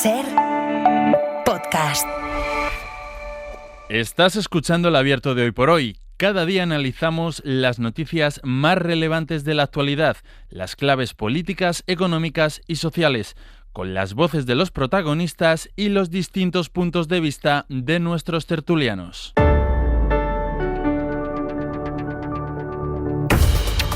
SER Podcast. Estás escuchando el Abierto de Hoy por Hoy. Cada día analizamos las noticias más relevantes de la actualidad, las claves políticas, económicas y sociales, con las voces de los protagonistas y los distintos puntos de vista de nuestros tertulianos.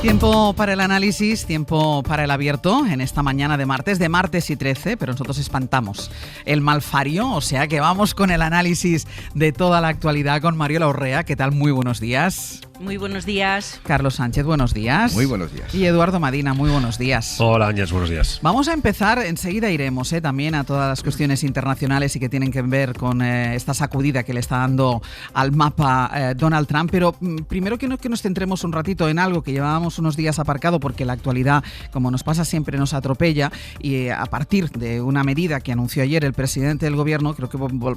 Tiempo para el análisis, tiempo para el abierto en esta mañana de martes y 13, pero nosotros espantamos el malfario, o sea que vamos con el análisis de toda la actualidad con Mariola Urrea. ¿Qué tal? Muy buenos días. Muy buenos días. Carlos Sánchez, buenos días. Muy buenos días. Y Eduardo Madina, muy buenos días. Hola Ángel, buenos días. Vamos a empezar, enseguida iremos también a todas las cuestiones internacionales y que tienen que ver con esta sacudida que le está dando al mapa Donald Trump, pero primero que nos centremos un ratito en algo que llevábamos unos días aparcado porque la actualidad, como nos pasa siempre, nos atropella y a partir de una medida que anunció ayer el presidente del gobierno,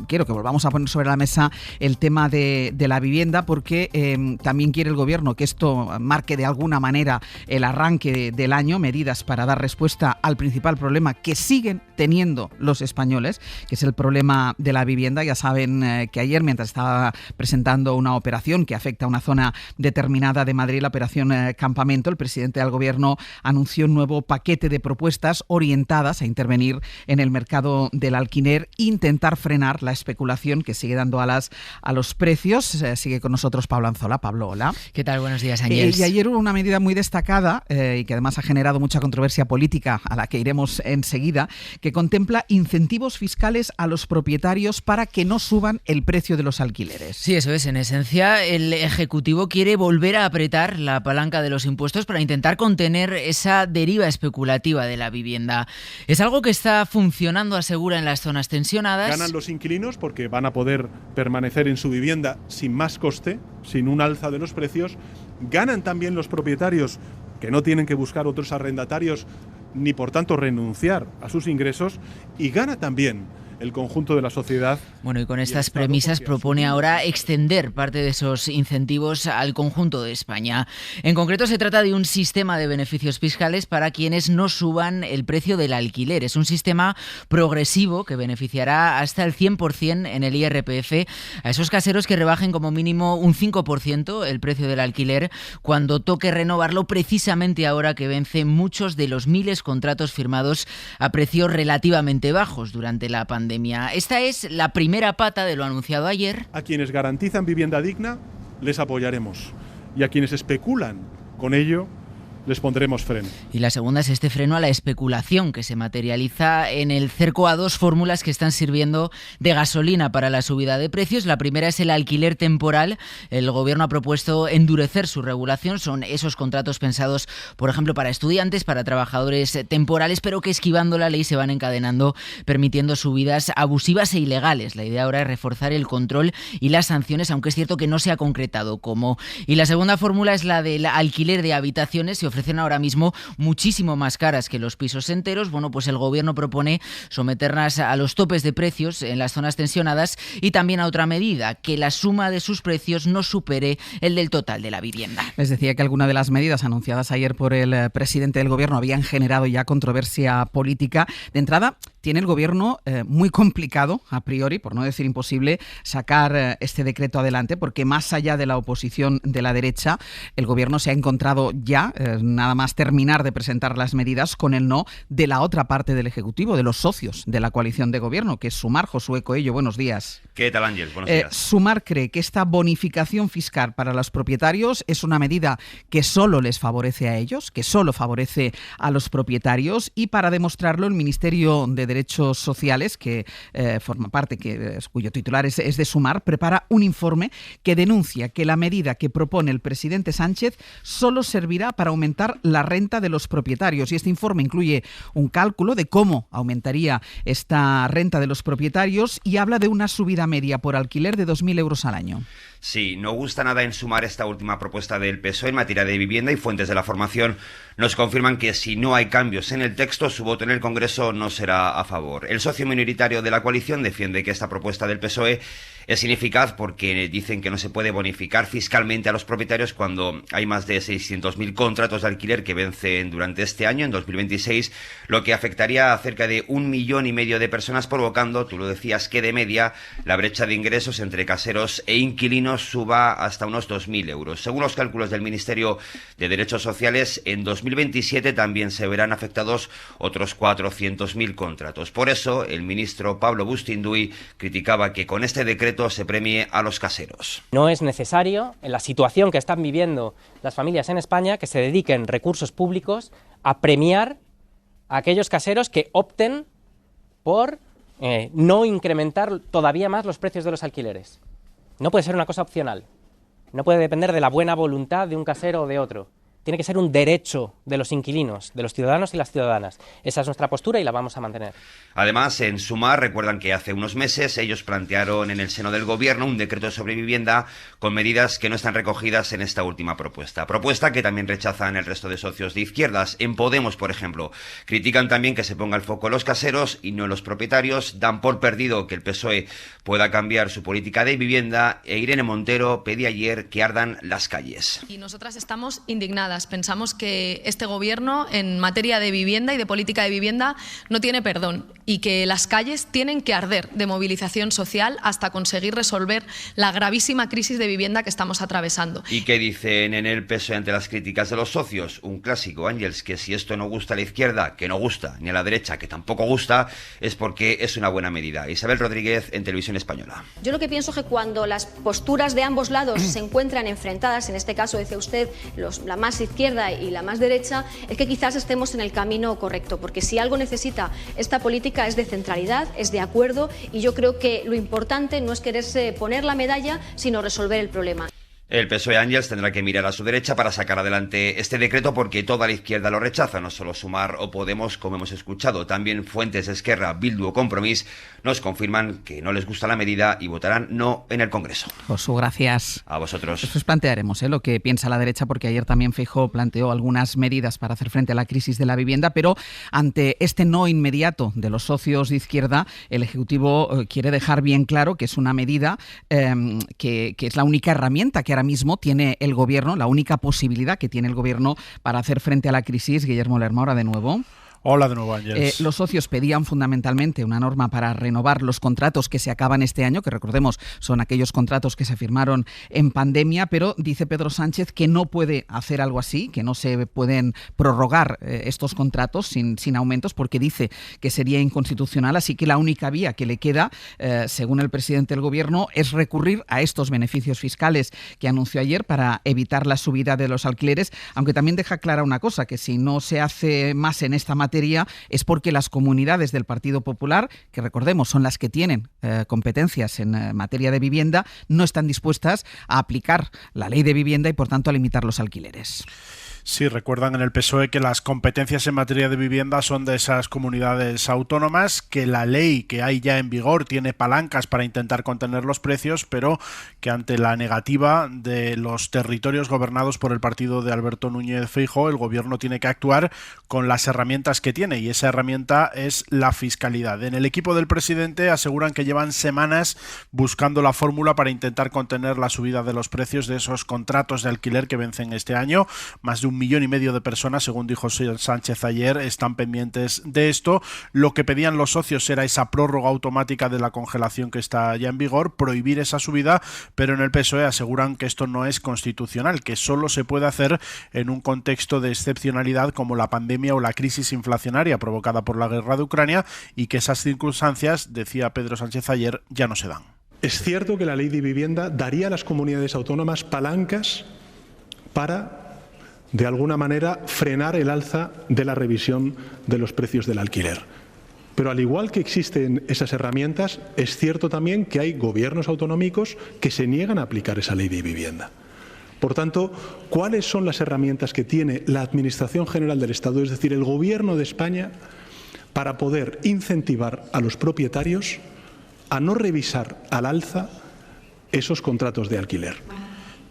quiero que volvamos a poner sobre la mesa el tema de la vivienda porque también quiere el gobierno que esto marque de alguna manera el arranque del año, medidas para dar respuesta al principal problema que siguen teniendo los españoles, que es el problema de la vivienda. Ya saben que ayer, mientras estaba presentando una operación que afecta a una zona determinada de Madrid, la operación Campamento, el presidente del gobierno anunció un nuevo paquete de propuestas orientadas a intervenir en el mercado del alquiler e intentar frenar la especulación que sigue dando alas a los precios. Sigue con nosotros Pablo Anzola. Pablo, hola. ¿Qué tal? Buenos días, Ángel. Y ayer hubo una medida muy destacada y que además ha generado mucha controversia política, a la que iremos enseguida, que contempla incentivos fiscales a los propietarios para que no suban el precio de los alquileres. Sí, eso es. En esencia, el Ejecutivo quiere volver a apretar la palanca de los impuestos para intentar contener esa deriva especulativa de la vivienda. Es algo que está funcionando, asegura, en las zonas tensionadas. Ganan los inquilinos porque van a poder permanecer en su vivienda sin más coste, sin un alza de los precios. Ganan también los propietarios, que no tienen que buscar otros arrendatarios ni por tanto renunciar a sus ingresos, y gana también el conjunto de la sociedad. Bueno, y con estas premisas propone ahora extender parte de esos incentivos al conjunto de España. En concreto, se trata de un sistema de beneficios fiscales para quienes no suban el precio del alquiler. Es un sistema progresivo que beneficiará hasta el 100% en el IRPF a esos caseros que rebajen como mínimo un 5% el precio del alquiler cuando toque renovarlo, precisamente ahora que vencen muchos de los miles de contratos firmados a precios relativamente bajos durante la pandemia. Esta es la primera pata de lo anunciado ayer. A quienes garantizan vivienda digna les apoyaremos, y a quienes especulan con ello les pondremos freno. Y la segunda es este freno a la especulación que se materializa en el cerco a dos fórmulas que están sirviendo de gasolina para la subida de precios. La primera es el alquiler temporal. El gobierno ha propuesto endurecer su regulación. Son esos contratos pensados, por ejemplo, para estudiantes, para trabajadores temporales, pero que esquivando la ley se van encadenando, permitiendo subidas abusivas e ilegales. La idea ahora es reforzar el control y las sanciones, aunque es cierto que no se ha concretado cómo. Y la segunda fórmula es la del alquiler de habitaciones. Se ofrecen ahora mismo muchísimo más caras que los pisos enteros. Bueno, pues el gobierno propone someterlas a los topes de precios en las zonas tensionadas y también a otra medida, que la suma de sus precios no supere el del total de la vivienda. Les decía que algunas de las medidas anunciadas ayer por el presidente del gobierno habían generado ya controversia política. De entrada, tiene el gobierno muy complicado, a priori, por no decir imposible, sacar este decreto adelante, porque más allá de la oposición de la derecha, el gobierno se ha encontrado ya, nada más terminar de presentar las medidas, con el no de la otra parte del Ejecutivo, de los socios de la coalición de gobierno, que es Sumar. Josué Coello, buenos días. ¿Qué tal, Ángel? Buenos días. Sumar cree que esta bonificación fiscal para los propietarios es una medida que solo les favorece a ellos, que solo favorece a los propietarios, y para demostrarlo el Ministerio de Derechos Sociales, que forma parte, cuyo titular es de Sumar, prepara un informe que denuncia que la medida que propone el presidente Sánchez solo servirá para aumentar la renta de los propietarios. Y este informe incluye un cálculo de cómo aumentaría esta renta de los propietarios y habla de una subida media por alquiler de 2.000 euros al año. Sí, no gusta nada en Sumar esta última propuesta del PSOE en materia de vivienda, y fuentes de la formación nos confirman que si no hay cambios en el texto, su voto en el Congreso no será a favor. El socio minoritario de la coalición defiende que esta propuesta del PSOE Es ineficaz porque dicen que no se puede bonificar fiscalmente a los propietarios cuando hay más de 600.000 contratos de alquiler que vencen durante este año, en 2026, lo que afectaría a cerca de 1,5 millones de personas, provocando, tú lo decías, que de media la brecha de ingresos entre caseros e inquilinos suba hasta unos 2.000 euros. Según los cálculos del Ministerio de Derechos Sociales, en 2027 también se verán afectados otros 400.000 contratos. Por eso, el ministro Pablo Bustinduy criticaba que con este decreto se premie a los caseros. No es necesario, en la situación que están viviendo las familias en España, que se dediquen recursos públicos a premiar a aquellos caseros que opten por no incrementar todavía más los precios de los alquileres. No puede ser una cosa opcional. No puede depender de la buena voluntad de un casero o de otro. Tiene que ser un derecho de los inquilinos, de los ciudadanos y las ciudadanas. Esa es nuestra postura y la vamos a mantener. Además, en Sumar recuerdan que hace unos meses ellos plantearon en el seno del Gobierno un decreto sobre vivienda con medidas que no están recogidas en esta última propuesta. Propuesta que también rechazan el resto de socios de izquierdas. En Podemos, por ejemplo, critican también que se ponga el foco en los caseros y no en los propietarios. Dan por perdido que el PSOE pueda cambiar su política de vivienda e Irene Montero pedía ayer que ardan las calles. Y nosotras estamos indignadas. Pensamos que este Gobierno en materia de vivienda y de política de vivienda no tiene perdón y que las calles tienen que arder de movilización social hasta conseguir resolver la gravísima crisis de vivienda que estamos atravesando. ¿Y qué dicen en el PSOE ante las críticas de los socios? Un clásico, Ángels, que si esto no gusta a la izquierda, que no gusta, ni a la derecha, que tampoco gusta, es porque es una buena medida. Isabel Rodríguez, en Televisión Española. Yo lo que pienso es que cuando las posturas de ambos lados se encuentran enfrentadas, en este caso, dice usted, la más izquierda y la más derecha, es que quizás estemos en el camino correcto, porque si algo necesita esta política es de centralidad, es de acuerdo, y yo creo que lo importante no es quererse poner la medalla, sino resolver el problema. El PSOE Ángels tendrá que mirar a su derecha para sacar adelante este decreto porque toda la izquierda lo rechaza, no solo Sumar o Podemos, como hemos escuchado. También fuentes de Esquerra, Bildu o Compromís nos confirman que no les gusta la medida y votarán no en el Congreso. Josu, gracias. A vosotros. Después plantearemos lo que piensa la derecha, porque ayer también Feijóo planteó algunas medidas para hacer frente a la crisis de la vivienda, pero ante este no inmediato de los socios de izquierda, el Ejecutivo quiere dejar bien claro que es una medida que es la única herramienta que ahora mismo tiene el Gobierno, la única posibilidad que tiene el Gobierno para hacer frente a la crisis. Guillermo Lerma, ahora de nuevo. Hola de nuevo, Ángels. Los socios pedían fundamentalmente una norma para renovar los contratos que se acaban este año, que recordemos son aquellos contratos que se firmaron en pandemia, pero dice Pedro Sánchez que no puede hacer algo así, que no se pueden prorrogar estos contratos sin aumentos, porque dice que sería inconstitucional, así que la única vía que le queda, según el presidente del Gobierno, es recurrir a estos beneficios fiscales que anunció ayer para evitar la subida de los alquileres, aunque también deja clara una cosa, que si no se hace más en esta materia es porque las comunidades del Partido Popular, que recordemos son las que tienen competencias en materia de vivienda, no están dispuestas a aplicar la ley de vivienda y por tanto a limitar los alquileres. Sí, recuerdan en el PSOE que las competencias en materia de vivienda son de esas comunidades autónomas, que la ley que hay ya en vigor tiene palancas para intentar contener los precios, pero que ante la negativa de los territorios gobernados por el partido de Alberto Núñez Feijóo, el Gobierno tiene que actuar con las herramientas que tiene, y esa herramienta es la fiscalidad. En el equipo del presidente aseguran que llevan semanas buscando la fórmula para intentar contener la subida de los precios de esos contratos de alquiler que vencen este año. Más de 1,5 millones de personas, según dijo Sánchez ayer, están pendientes de esto. Lo que pedían los socios era esa prórroga automática de la congelación que está ya en vigor, prohibir esa subida, pero en el PSOE aseguran que esto no es constitucional, que solo se puede hacer en un contexto de excepcionalidad como la pandemia o la crisis inflacionaria provocada por la guerra de Ucrania, y que esas circunstancias, decía Pedro Sánchez ayer, ya no se dan. Es cierto que la ley de vivienda daría a las comunidades autónomas palancas para, de alguna manera, frenar el alza de la revisión de los precios del alquiler. Pero al igual que existen esas herramientas, es cierto también que hay gobiernos autonómicos que se niegan a aplicar esa ley de vivienda. Por tanto, ¿cuáles son las herramientas que tiene la Administración General del Estado, es decir, el Gobierno de España, para poder incentivar a los propietarios a no revisar al alza esos contratos de alquiler?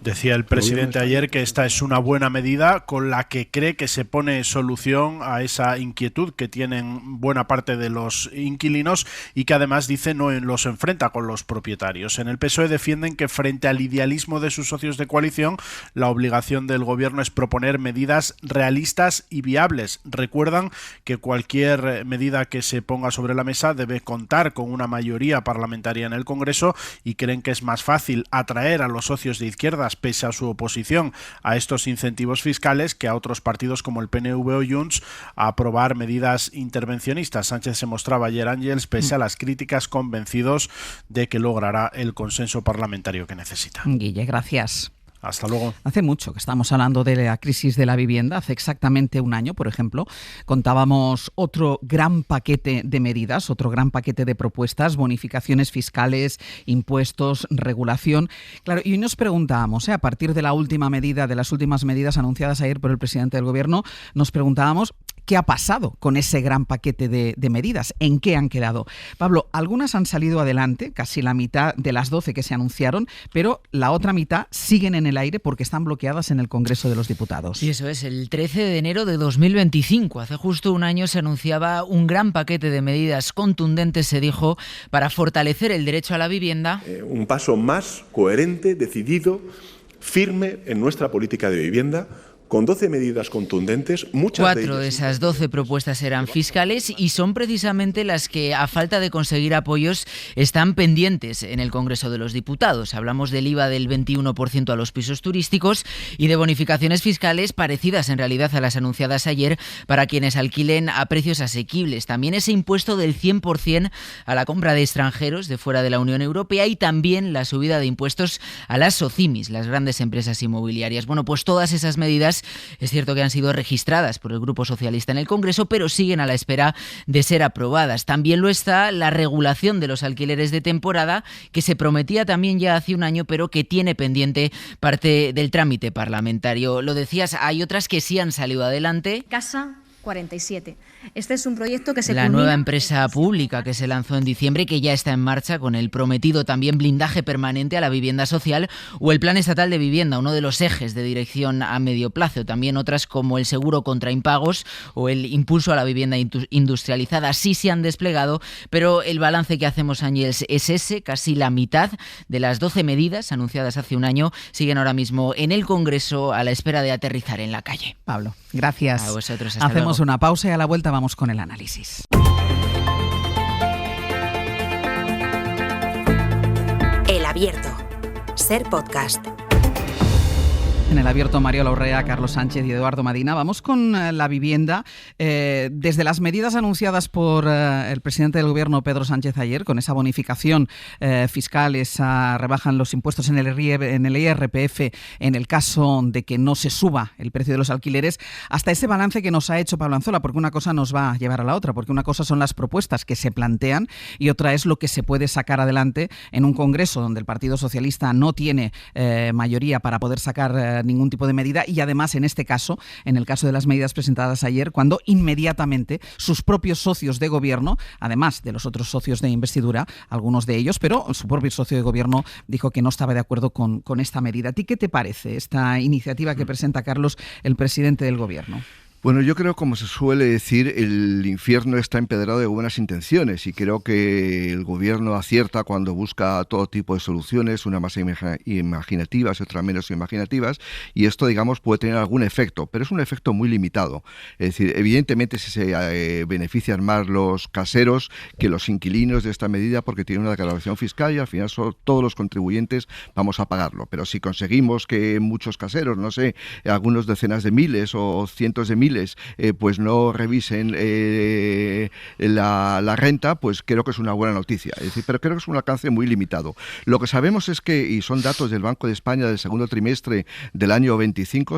Decía el presidente ayer que esta es una buena medida con la que cree que se pone solución a esa inquietud que tienen buena parte de los inquilinos y que además dice no los enfrenta con los propietarios. En el PSOE defienden que frente al idealismo de sus socios de coalición, la obligación del gobierno es proponer medidas realistas y viables. Recuerdan que cualquier medida que se ponga sobre la mesa debe contar con una mayoría parlamentaria en el Congreso y creen que es más fácil atraer a los socios de izquierdas pese a su oposición a estos incentivos fiscales que a otros partidos como el PNV o Junts a aprobar medidas intervencionistas. Sánchez se mostraba ayer, Ángels, pese a las críticas, convencidos de que logrará el consenso parlamentario que necesita. Guille, gracias. Hasta luego. Hace mucho que estamos hablando de la crisis de la vivienda. Hace exactamente un año, por ejemplo, contábamos otro gran paquete de medidas, otro gran paquete de propuestas, bonificaciones fiscales, impuestos, regulación. Claro, y hoy nos preguntábamos, a partir de la última medida, de las últimas medidas anunciadas ayer por el presidente del Gobierno, nos preguntábamos ¿qué ha pasado con ese gran paquete de medidas? ¿En qué han quedado? Pablo, algunas han salido adelante, casi la mitad de las 12 que se anunciaron, pero la otra mitad siguen en el aire porque están bloqueadas en el Congreso de los Diputados. Y eso es, el 13 de enero de 2025. Hace justo un año se anunciaba un gran paquete de medidas contundentes, se dijo, para fortalecer el derecho a la vivienda. Un paso más coherente, decidido, firme en nuestra política de vivienda, con 12 medidas contundentes, muchas 4 de esas 12 propuestas eran fiscales y son precisamente las que, a falta de conseguir apoyos, están pendientes en el Congreso de los Diputados. Hablamos del IVA del 21% a los pisos turísticos y de bonificaciones fiscales parecidas en realidad a las anunciadas ayer para quienes alquilen a precios asequibles. También ese impuesto del 100% a la compra de extranjeros de fuera de la Unión Europea y también la subida de impuestos a las SOCIMIs, las grandes empresas inmobiliarias. Bueno, pues todas esas medidas es cierto que han sido registradas por el Grupo Socialista en el Congreso, pero siguen a la espera de ser aprobadas. También lo está la regulación de los alquileres de temporada, que se prometía también ya hace un año, pero que tiene pendiente parte del trámite parlamentario. Lo decías, hay otras que sí han salido adelante. Casa 47. Este es un proyecto que se La nueva empresa pública que se lanzó en diciembre, que ya está en marcha con el prometido también blindaje permanente a la vivienda social, o el Plan Estatal de Vivienda, uno de los ejes de dirección a medio plazo. También otras como el seguro contra impagos o el impulso a la vivienda industrializada sí se han desplegado, pero el balance que hacemos, Ángels, es ese. Casi la mitad de las 12 medidas anunciadas hace un año siguen ahora mismo en el Congreso a la espera de aterrizar en la calle. Pablo, gracias. A vosotros, hasta Hacemos luego. una pausa y a la vuelta vamos con el análisis. El Abierto. Ser podcast. En el Abierto, Mariola Urrea, Carlos Sánchez y Eduardo Madina. Vamos con la vivienda. Desde las medidas anunciadas por el presidente del Gobierno, Pedro Sánchez, ayer, con esa bonificación fiscal, esa rebaja en los impuestos en el IRPF, en el caso de que no se suba el precio de los alquileres, hasta ese balance que nos ha hecho Pablo Anzola, porque una cosa nos va a llevar a la otra, porque una cosa son las propuestas que se plantean y otra es lo que se puede sacar adelante en un Congreso donde el Partido Socialista no tiene mayoría para poder sacar ningún tipo de medida y además en este caso, en el caso de las medidas presentadas ayer, cuando inmediatamente sus propios socios de gobierno, además de los otros socios de investidura, algunos de ellos, pero su propio socio de gobierno dijo que no estaba de acuerdo con esta medida. ¿A ti qué te parece esta iniciativa que presenta, Carlos, el presidente del gobierno? Bueno, yo creo, como se suele decir, el infierno está empedrado de buenas intenciones y creo que el gobierno acierta cuando busca todo tipo de soluciones, una más imaginativas, otra menos imaginativas, y esto, digamos, puede tener algún efecto, pero es un efecto muy limitado. Es decir, evidentemente se benefician más los caseros que los inquilinos de esta medida porque tienen una declaración fiscal y al final todos los contribuyentes vamos a pagarlo. Pero si conseguimos que muchos caseros, no sé, algunos decenas de miles o cientos de miles, pues no revisen la renta, pues creo que es una buena noticia. Es decir, pero creo que es un alcance muy limitado. Lo que sabemos es que, y son datos del Banco de España del segundo trimestre del año 25,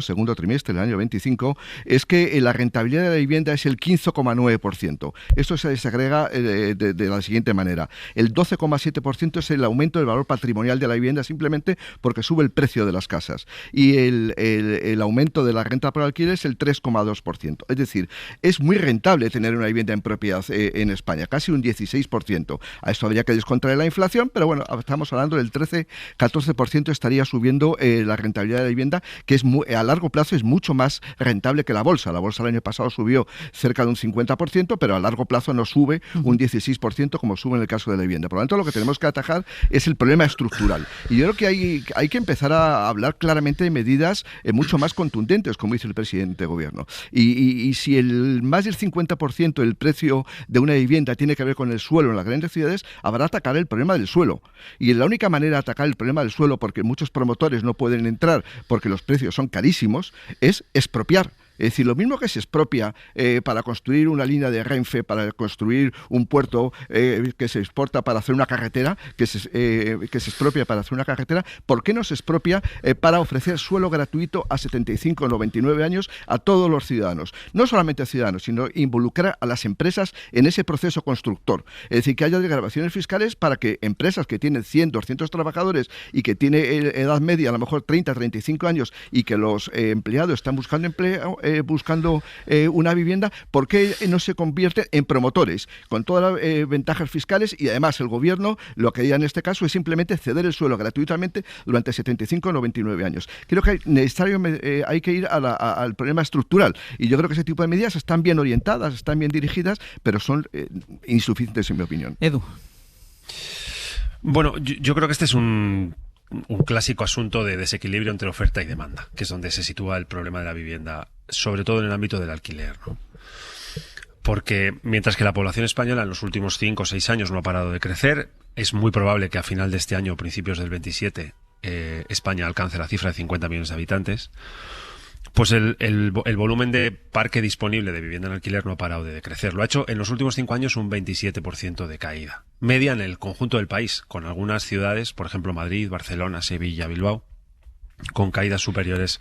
es que la rentabilidad de la vivienda es el 15,9%. Esto se desagrega de la siguiente manera. El 12,7% es el aumento del valor patrimonial de la vivienda simplemente porque sube el precio de las casas. Y el aumento de la renta por alquiler es el 3,2%. 32%. Es decir, es muy rentable tener una vivienda en propiedad en España, casi un 16%. A esto habría que descontraer la inflación, pero bueno, estamos hablando del 13-14% estaría subiendo la rentabilidad de la vivienda, que es a largo plazo es mucho más rentable que la bolsa. La bolsa el año pasado subió cerca de un 50%, pero a largo plazo no sube un 16% como sube en el caso de la vivienda. Por lo tanto, lo que tenemos que atajar es el problema estructural. Y yo creo que hay que empezar a hablar claramente de medidas mucho más contundentes, como dice el presidente de gobierno. Y si más del 50% del precio de una vivienda tiene que ver con el suelo en las grandes ciudades, habrá que atacar el problema del suelo. Y la única manera de atacar el problema del suelo, porque muchos promotores no pueden entrar porque los precios son carísimos, es expropiar. Es decir, lo mismo que se expropia para construir una línea de Renfe, para construir un puerto que se exporta para hacer una carretera, que se expropia para hacer una carretera, ¿por qué no se expropia para ofrecer suelo gratuito a 75 o 99 años a todos los ciudadanos? No solamente a ciudadanos, sino involucrar a las empresas en ese proceso constructor. Es decir, que haya desgravaciones fiscales para que empresas que tienen 100, 200 trabajadores y que tienen edad media, a lo mejor 30, 35 años, y que los empleados están buscando empleo, buscando una vivienda, ¿por qué no se convierten en promotores con todas las ventajas fiscales? Y además el gobierno lo que haría en este caso es simplemente ceder el suelo gratuitamente durante 75 o 99 años. Creo que hay que ir al problema estructural, y yo creo que ese tipo de medidas están bien orientadas, están bien dirigidas, pero son insuficientes en mi opinión. Edu. Bueno, yo creo que este es un clásico asunto de desequilibrio entre oferta y demanda, que es donde se sitúa el problema de la vivienda, sobre todo en el ámbito del alquiler, ¿no? Porque mientras que la población española en los últimos 5 o 6 años no ha parado de crecer, es muy probable que a final de este año o principios del 27 España alcance la cifra de 50 millones de habitantes. Pues el volumen de parque disponible de vivienda en alquiler no ha parado de decrecer. Lo ha hecho en los últimos 5 años un 27% de caída. Media en el conjunto del país, con algunas ciudades, por ejemplo Madrid, Barcelona, Sevilla, Bilbao, con caídas superiores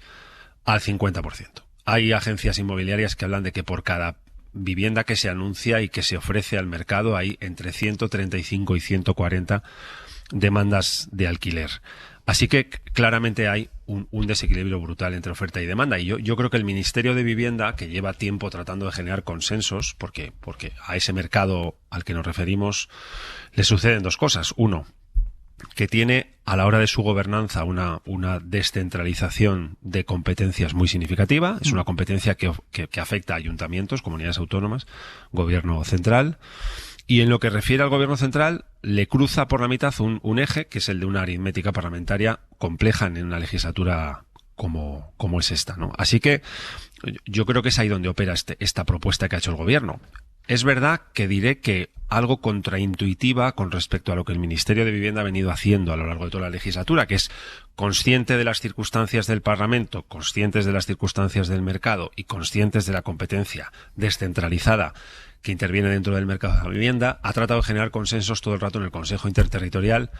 al 50%. Hay agencias inmobiliarias que hablan de que por cada vivienda que se anuncia y que se ofrece al mercado hay entre 135 y 140 demandas de alquiler. Así que claramente hay un desequilibrio brutal entre oferta y demanda. Y yo creo que el Ministerio de Vivienda, que lleva tiempo tratando de generar consensos, porque a ese mercado al que nos referimos le suceden dos cosas. Uno, que tiene a la hora de su gobernanza una descentralización de competencias muy significativa. Es una competencia que afecta a ayuntamientos, comunidades autónomas, gobierno central. Y en lo que refiere al gobierno central, le cruza por la mitad un eje, que es el de una aritmética parlamentaria compleja en una legislatura como es esta, ¿no? Así que yo creo que es ahí donde opera esta propuesta que ha hecho el gobierno. Es verdad que diré que algo contraintuitiva con respecto a lo que el Ministerio de Vivienda ha venido haciendo a lo largo de toda la legislatura, que es consciente de las circunstancias del Parlamento, conscientes de las circunstancias del mercado y conscientes de la competencia descentralizada que interviene dentro del mercado de la vivienda, ha tratado de generar consensos todo el rato en el Consejo Interterritorial.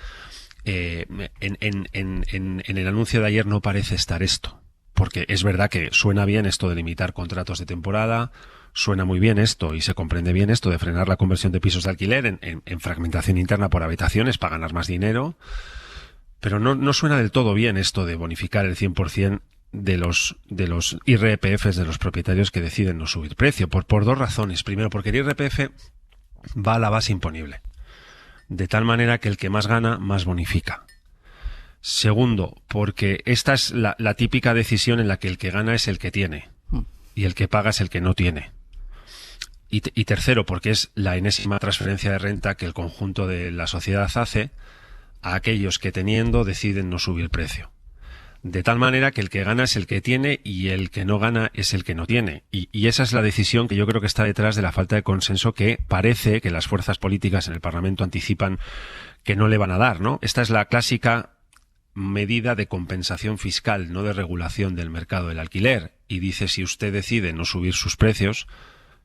En el anuncio de ayer no parece estar esto, porque es verdad que suena bien esto de limitar contratos de temporada, suena muy bien esto y se comprende bien esto de frenar la conversión de pisos de alquiler en fragmentación interna por habitaciones para ganar más dinero, pero no suena del todo bien esto de bonificar el 100% de los IRPFs de los propietarios que deciden no subir precio, por dos razones. Primero, porque el IRPF va a la base imponible, de tal manera que el que más gana, más bonifica. Segundo, porque esta es la típica decisión en la que el que gana es el que tiene y el que paga es el que no tiene. Y tercero, porque es la enésima transferencia de renta que el conjunto de la sociedad hace a aquellos que teniendo deciden no subir precio. De tal manera que el que gana es el que tiene y el que no gana es el que no tiene. Y esa es la decisión que yo creo que está detrás de la falta de consenso que parece que las fuerzas políticas en el Parlamento anticipan que no le van a dar, ¿no? Esta es la clásica medida de compensación fiscal, no de regulación del mercado del alquiler. Y dice, si usted decide no subir sus precios,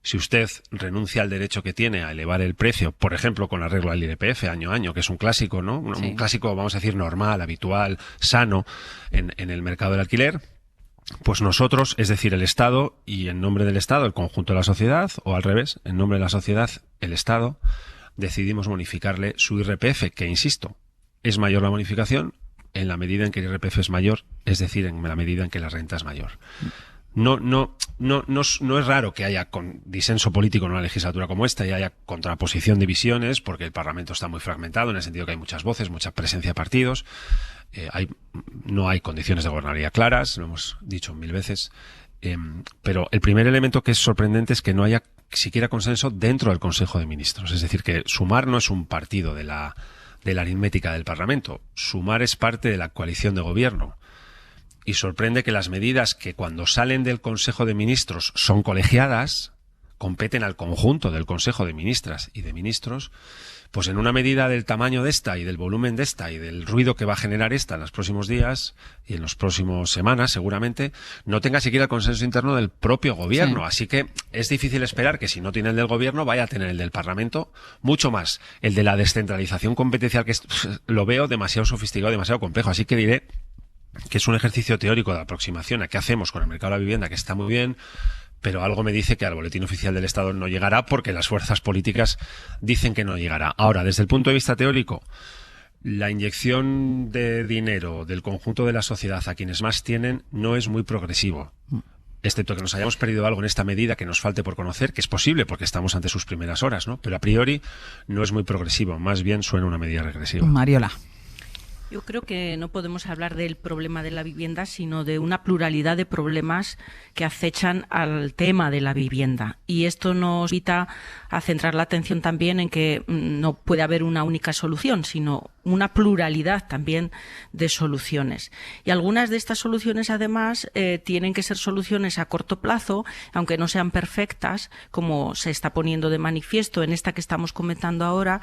si usted renuncia al derecho que tiene a elevar el precio, por ejemplo, con arreglo al IRPF año a año, que es un clásico, ¿no? Sí. Un clásico, vamos a decir, normal, habitual, sano en el mercado del alquiler, pues nosotros, es decir, el Estado, y en nombre del Estado, el conjunto de la sociedad, o al revés, en nombre de la sociedad, el Estado, decidimos bonificarle su IRPF, que, insisto, es mayor la bonificación en la medida en que el IRPF es mayor, es decir, en la medida en que la renta es mayor. No es raro que haya disenso político en una legislatura como esta y haya contraposición de visiones, porque el Parlamento está muy fragmentado en el sentido que hay muchas voces, mucha presencia de partidos, no hay condiciones de gobernabilidad claras, lo hemos dicho 1000 veces, pero el primer elemento que es sorprendente es que no haya siquiera consenso dentro del Consejo de Ministros. Es decir, que Sumar no es un partido de la aritmética del Parlamento. Sumar es parte de la coalición de gobierno. Y sorprende que las medidas que cuando salen del Consejo de Ministros son colegiadas, competen al conjunto del Consejo de Ministras y de Ministros, pues en una medida del tamaño de esta y del volumen de esta y del ruido que va a generar esta en los próximos días y en las próximas semanas seguramente, no tenga siquiera el consenso interno del propio gobierno. Sí. Así que es difícil esperar que si no tiene el del gobierno vaya a tener el del Parlamento, mucho más el de la descentralización competencial, que lo veo demasiado sofisticado, demasiado complejo. Así que diré que es un ejercicio teórico de aproximación a qué hacemos con el mercado de la vivienda, que está muy bien, pero algo me dice que al Boletín Oficial del Estado no llegará porque las fuerzas políticas dicen que no llegará. Ahora, desde el punto de vista teórico, la inyección de dinero del conjunto de la sociedad a quienes más tienen no es muy progresivo. Excepto que nos hayamos perdido algo en esta medida que nos falte por conocer, que es posible porque estamos ante sus primeras horas, ¿no? Pero a priori no es muy progresivo, más bien suena una medida regresiva. Mariola. Yo creo que no podemos hablar del problema de la vivienda, sino de una pluralidad de problemas que acechan al tema de la vivienda. Y esto nos invita a centrar la atención también en que no puede haber una única solución, sino una pluralidad también de soluciones. Y algunas de estas soluciones, además, tienen que ser soluciones a corto plazo, aunque no sean perfectas, como se está poniendo de manifiesto en esta que estamos comentando ahora,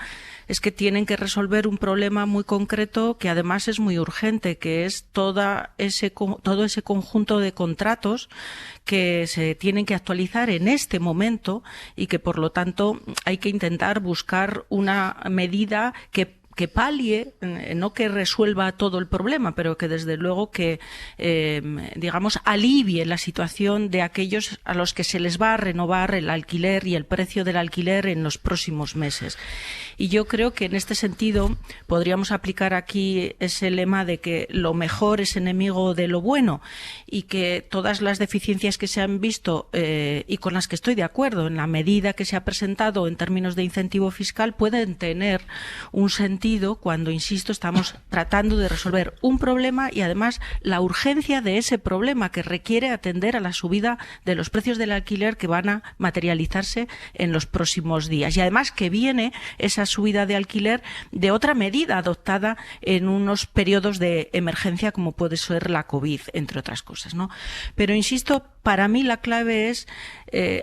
es que tienen que resolver un problema muy concreto que además es muy urgente, que es todo ese conjunto de contratos que se tienen que actualizar en este momento y que, por lo tanto, hay que intentar buscar una medida que palie, no que resuelva todo el problema, pero que desde luego que, digamos, alivie la situación de aquellos a los que se les va a renovar el alquiler y el precio del alquiler en los próximos meses. Y yo creo que en este sentido podríamos aplicar aquí ese lema de que lo mejor es enemigo de lo bueno y que todas las deficiencias que se han visto y con las que estoy de acuerdo en la medida que se ha presentado en términos de incentivo fiscal pueden tener un sentido cuando, insisto, estamos tratando de resolver un problema y además la urgencia de ese problema que requiere atender a la subida de los precios del alquiler que van a materializarse en los próximos días. Y además que viene esa subida de alquiler de otra medida adoptada en unos periodos de emergencia como puede ser la COVID, entre otras cosas, ¿no? Pero, insisto, para mí la clave es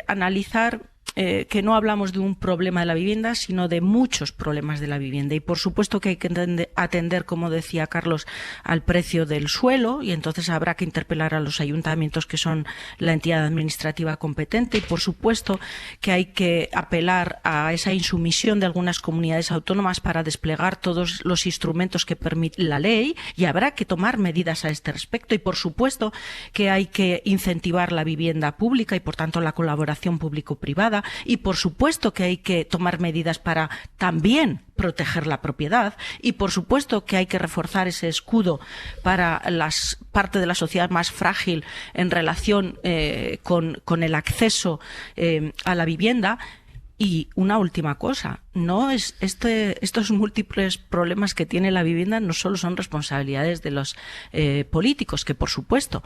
analizar que no hablamos de un problema de la vivienda, sino de muchos problemas de la vivienda. Y por supuesto que hay que atender, como decía Carlos, al precio del suelo, y entonces habrá que interpelar a los ayuntamientos, que son la entidad administrativa competente, y por supuesto que hay que apelar a esa insumisión de algunas comunidades autónomas para desplegar todos los instrumentos que permite la ley, y habrá que tomar medidas a este respecto. Y por supuesto que hay que incentivar la vivienda pública y por tanto la colaboración público-privada. Y por supuesto que hay que tomar medidas para también proteger la propiedad y por supuesto que hay que reforzar ese escudo para parte de la sociedad más frágil en relación con el acceso a la vivienda. Y una última cosa, estos múltiples problemas que tiene la vivienda no solo son responsabilidades de los políticos, que por supuesto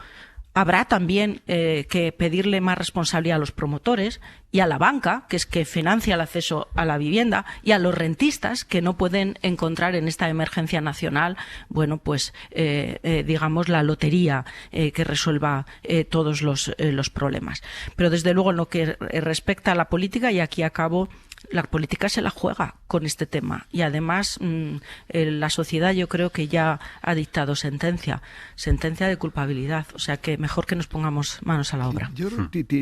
habrá también que pedirle más responsabilidad a los promotores y a la banca, que es que financia el acceso a la vivienda, y a los rentistas, que no pueden encontrar en esta emergencia nacional, bueno, pues digamos la lotería que resuelva todos los problemas. Pero desde luego en lo que respecta a la política, y aquí acabo, la política se la juega con este tema y además la sociedad yo creo que ya ha dictado sentencia de culpabilidad, o sea que mejor que nos pongamos manos a la obra.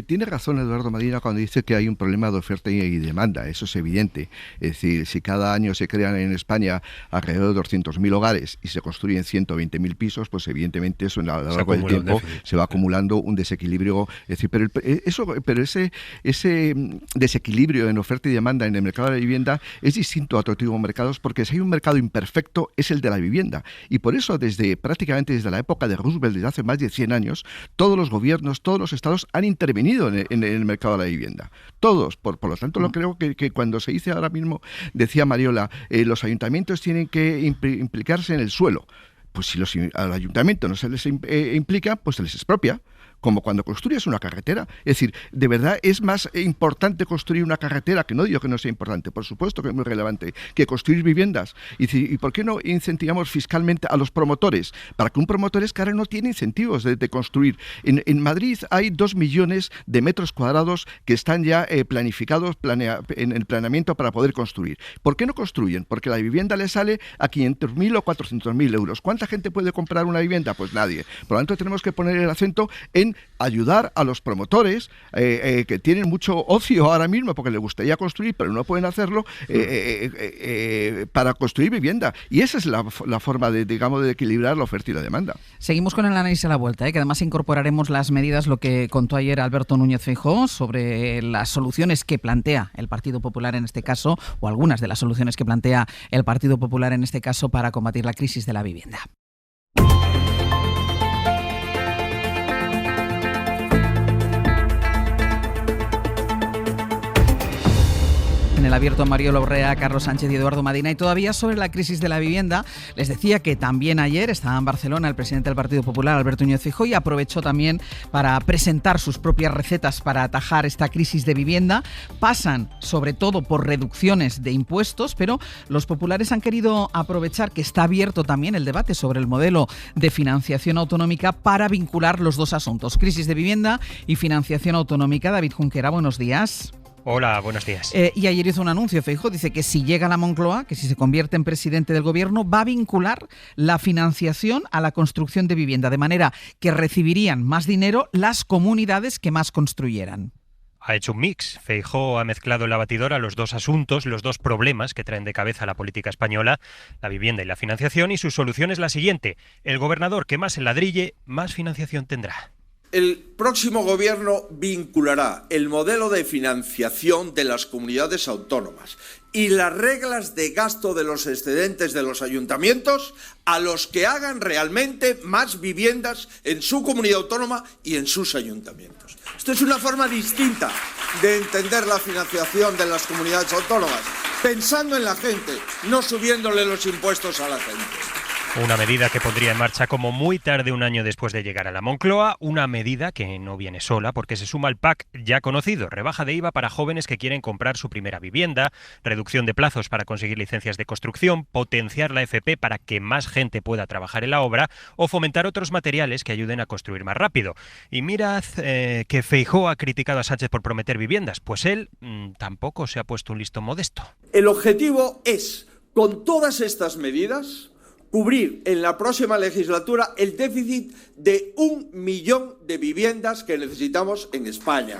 Tiene razón Eduardo Medina cuando dice que hay un problema de oferta y demanda, eso es evidente. Es decir, si cada año se crean en España alrededor de 200.000 hogares y se construyen 120.000 pisos, pues evidentemente eso a lo largo del tiempo se va acumulando un desequilibrio. Es decir, pero ese desequilibrio en oferta y demanda demanda en el mercado de la vivienda es distinto a otro tipo de mercados, porque si hay un mercado imperfecto es el de la vivienda. Y por eso prácticamente desde la época de Roosevelt, desde hace más de 100 años, todos los gobiernos, todos los estados han intervenido en el mercado de la vivienda. Todos. Por lo tanto, creo que cuando se dice ahora mismo, decía Mariola, los ayuntamientos tienen que implicarse en el suelo. Pues si al ayuntamiento no se les implica, pues se les expropia. Como cuando construyes una carretera. Es decir, de verdad es más importante construir una carretera, que no digo que no sea importante, por supuesto que es muy relevante, que construir viviendas. ¿Y por qué no incentivamos fiscalmente a los promotores? Para que un promotor es que ahora no tiene incentivos de construir. En Madrid hay 2 millones de metros cuadrados que están ya planificados en el planeamiento para poder construir. ¿Por qué no construyen? Porque la vivienda le sale a 500.000 o 400.000 euros. ¿Cuánta gente puede comprar una vivienda? Pues nadie. Por lo tanto, tenemos que poner el acento en ayudar a los promotores que tienen mucho ocio ahora mismo porque les gustaría construir pero no pueden hacerlo para construir vivienda, y esa es la forma de equilibrar la oferta y la demanda. Seguimos con el análisis a la vuelta, que además incorporaremos las medidas, lo que contó ayer Alberto Núñez Feijóo sobre las soluciones que plantea el Partido Popular en este caso, o algunas de las soluciones que plantea el Partido Popular en este caso para combatir la crisis de la vivienda. En el abierto, Mariola Urrea, Carlos Sánchez y Eduardo Madina. Y todavía sobre la crisis de la vivienda, les decía que también ayer estaba en Barcelona el presidente del Partido Popular, Alberto Núñez Feijóo, y aprovechó también para presentar sus propias recetas para atajar esta crisis de vivienda. Pasan sobre todo por reducciones de impuestos, pero los populares han querido aprovechar que está abierto también el debate sobre el modelo de financiación autonómica para vincular los dos asuntos, crisis de vivienda y financiación autonómica. David Junquera, buenos días. Hola, buenos días. Y ayer hizo un anuncio, Feijóo, dice que si llega a la Moncloa, que si se convierte en presidente del gobierno, va a vincular la financiación a la construcción de vivienda, de manera que recibirían más dinero las comunidades que más construyeran. Ha hecho un mix. Feijóo ha mezclado en la batidora los dos asuntos, los dos problemas que traen de cabeza la política española, la vivienda y la financiación, y su solución es la siguiente: el gobernador que más enladrille, más financiación tendrá. El próximo gobierno vinculará el modelo de financiación de las comunidades autónomas y las reglas de gasto de los excedentes de los ayuntamientos a los que hagan realmente más viviendas en su comunidad autónoma y en sus ayuntamientos. Esto es una forma distinta de entender la financiación de las comunidades autónomas, pensando en la gente, no subiéndole los impuestos a la gente. Una medida que pondría en marcha como muy tarde un año después de llegar a la Moncloa, una medida que no viene sola porque se suma al PAC ya conocido: rebaja de IVA para jóvenes que quieren comprar su primera vivienda, reducción de plazos para conseguir licencias de construcción, potenciar la FP para que más gente pueda trabajar en la obra o fomentar otros materiales que ayuden a construir más rápido. Y mirad que Feijóo ha criticado a Sánchez por prometer viviendas, pues él tampoco se ha puesto un listón modesto. El objetivo es, con todas estas medidas, cubrir en la próxima legislatura el déficit de 1 millón de viviendas que necesitamos en España.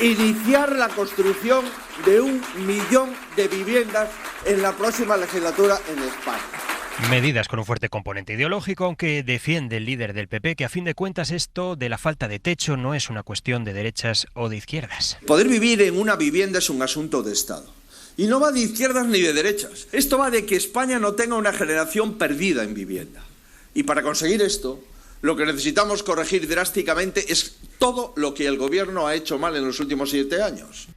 Iniciar la construcción de 1 millón de viviendas en la próxima legislatura en España. Medidas con un fuerte componente ideológico, aunque defiende el líder del PP que a fin de cuentas esto de la falta de techo no es una cuestión de derechas o de izquierdas. Poder vivir en una vivienda es un asunto de Estado. Y no va de izquierdas ni de derechas. Esto va de que España no tenga una generación perdida en vivienda. Y para conseguir esto, lo que necesitamos corregir drásticamente es todo lo que el gobierno ha hecho mal en los últimos 7 años.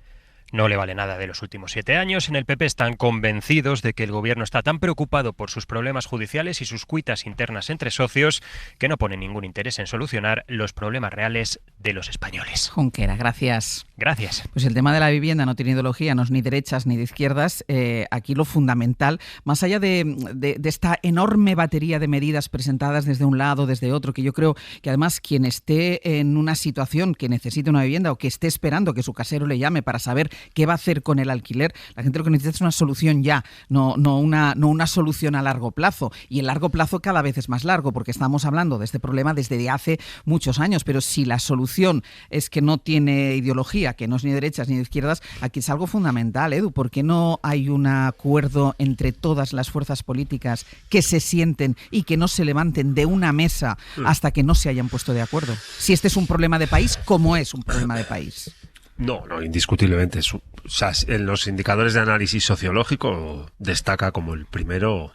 No le vale nada de los últimos 7 años. En el PP están convencidos de que el gobierno está tan preocupado por sus problemas judiciales y sus cuitas internas entre socios que no pone ningún interés en solucionar los problemas reales de los españoles. Junquera, gracias. Gracias. Pues el tema de la vivienda no tiene ideología, no es ni derechas ni de izquierdas. Aquí lo fundamental, más allá de esta enorme batería de medidas presentadas desde un lado, desde otro, que yo creo que además quien esté en una situación que necesite una vivienda o que esté esperando que su casero le llame para saber qué va a hacer con el alquiler, la gente lo que necesita es una solución ya, no una solución a largo plazo. Y el largo plazo cada vez es más largo, porque estamos hablando de este problema desde hace muchos años. Pero si la solución es que no tiene ideología, que no es ni de derechas ni de izquierdas, aquí es algo fundamental, Edu. ¿Por qué no hay un acuerdo entre todas las fuerzas políticas que se sienten y que no se levanten de una mesa hasta que no se hayan puesto de acuerdo? Si este es un problema de país, ¿cómo es un problema de país? No, indiscutiblemente. En los indicadores de análisis sociológico destaca como el primero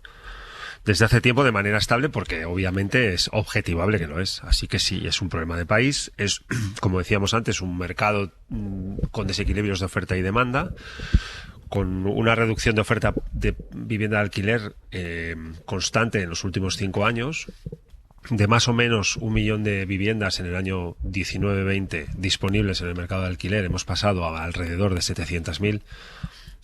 desde hace tiempo de manera estable, porque obviamente es objetivable que lo es. Así que sí, es un problema de país. Es, como decíamos antes, un mercado con desequilibrios de oferta y demanda, con una reducción de oferta de vivienda de alquiler constante en los últimos 5 años, de más o menos 1 millón de viviendas en el año 19-20 disponibles en el mercado de alquiler. Hemos pasado a alrededor de 700.000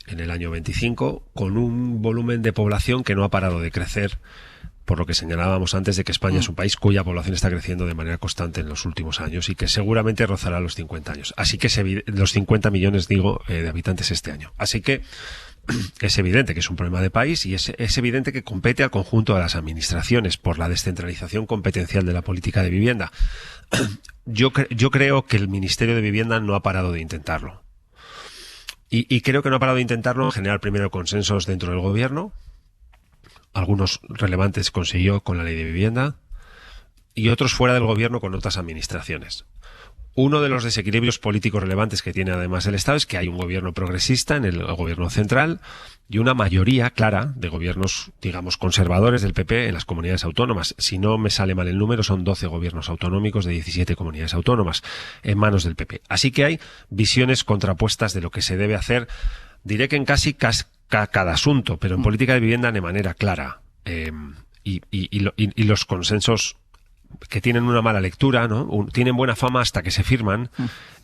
en el año 25, con un volumen de población que no ha parado de crecer, por lo que señalábamos antes de que España es un país cuya población está creciendo de manera constante en los últimos años y que seguramente rozará los 50 años. Así que los 50 millones, de habitantes este año. Así que es evidente que es un problema de país y es evidente que compete al conjunto de las administraciones por la descentralización competencial de la política de vivienda. Yo creo que el Ministerio de Vivienda no ha parado de intentarlo. Y creo que no ha parado de intentarlo en generar primero consensos dentro del gobierno. Algunos relevantes consiguió con la ley de vivienda y otros fuera del gobierno con otras administraciones. Uno de los desequilibrios políticos relevantes que tiene además el Estado es que hay un gobierno progresista en el gobierno central y una mayoría clara de gobiernos, digamos, conservadores del PP en las comunidades autónomas. Si no me sale mal el número, son 12 gobiernos autonómicos de 17 comunidades autónomas en manos del PP. Así que hay visiones contrapuestas de lo que se debe hacer, diré que en casi cada asunto, pero en política de vivienda de manera clara. Y los consensos que tienen una mala lectura, ¿no? Tienen buena fama hasta que se firman,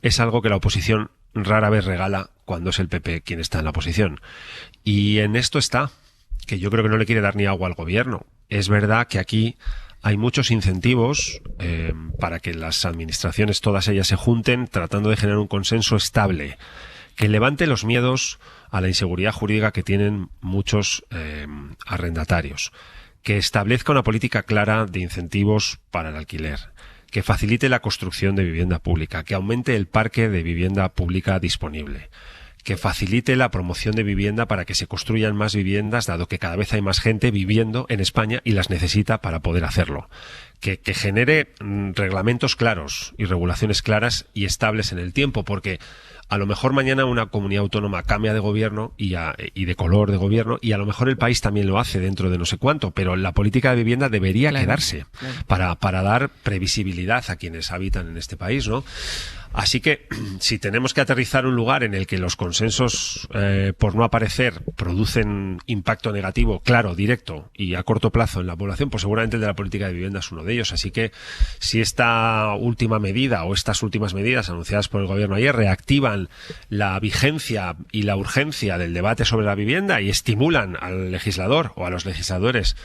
es algo que la oposición rara vez regala cuando es el PP quien está en la oposición. Y en esto está, que yo creo que no le quiere dar ni agua al gobierno. Es verdad que aquí hay muchos incentivos para que las administraciones, todas ellas, se junten tratando de generar un consenso estable, que levante los miedos a la inseguridad jurídica que tienen muchos arrendatarios, que establezca una política clara de incentivos para el alquiler, que facilite la construcción de vivienda pública, que aumente el parque de vivienda pública disponible, que facilite la promoción de vivienda para que se construyan más viviendas, dado que cada vez hay más gente viviendo en España y las necesita para poder hacerlo, que genere reglamentos claros y regulaciones claras y estables en el tiempo, porque a lo mejor mañana una comunidad autónoma cambia de gobierno y de color de gobierno, y a lo mejor el país también lo hace dentro de no sé cuánto, pero la política de vivienda debería quedarse para dar previsibilidad a quienes habitan en este país, ¿no? Así que si tenemos que aterrizar un lugar en el que los consensos, por no aparecer, producen impacto negativo, claro, directo y a corto plazo en la población, pues seguramente el de la política de vivienda es uno de ellos. Así que si esta última medida o estas últimas medidas anunciadas por el gobierno ayer reactivan la vigencia y la urgencia del debate sobre la vivienda y estimulan al legislador o a los legisladores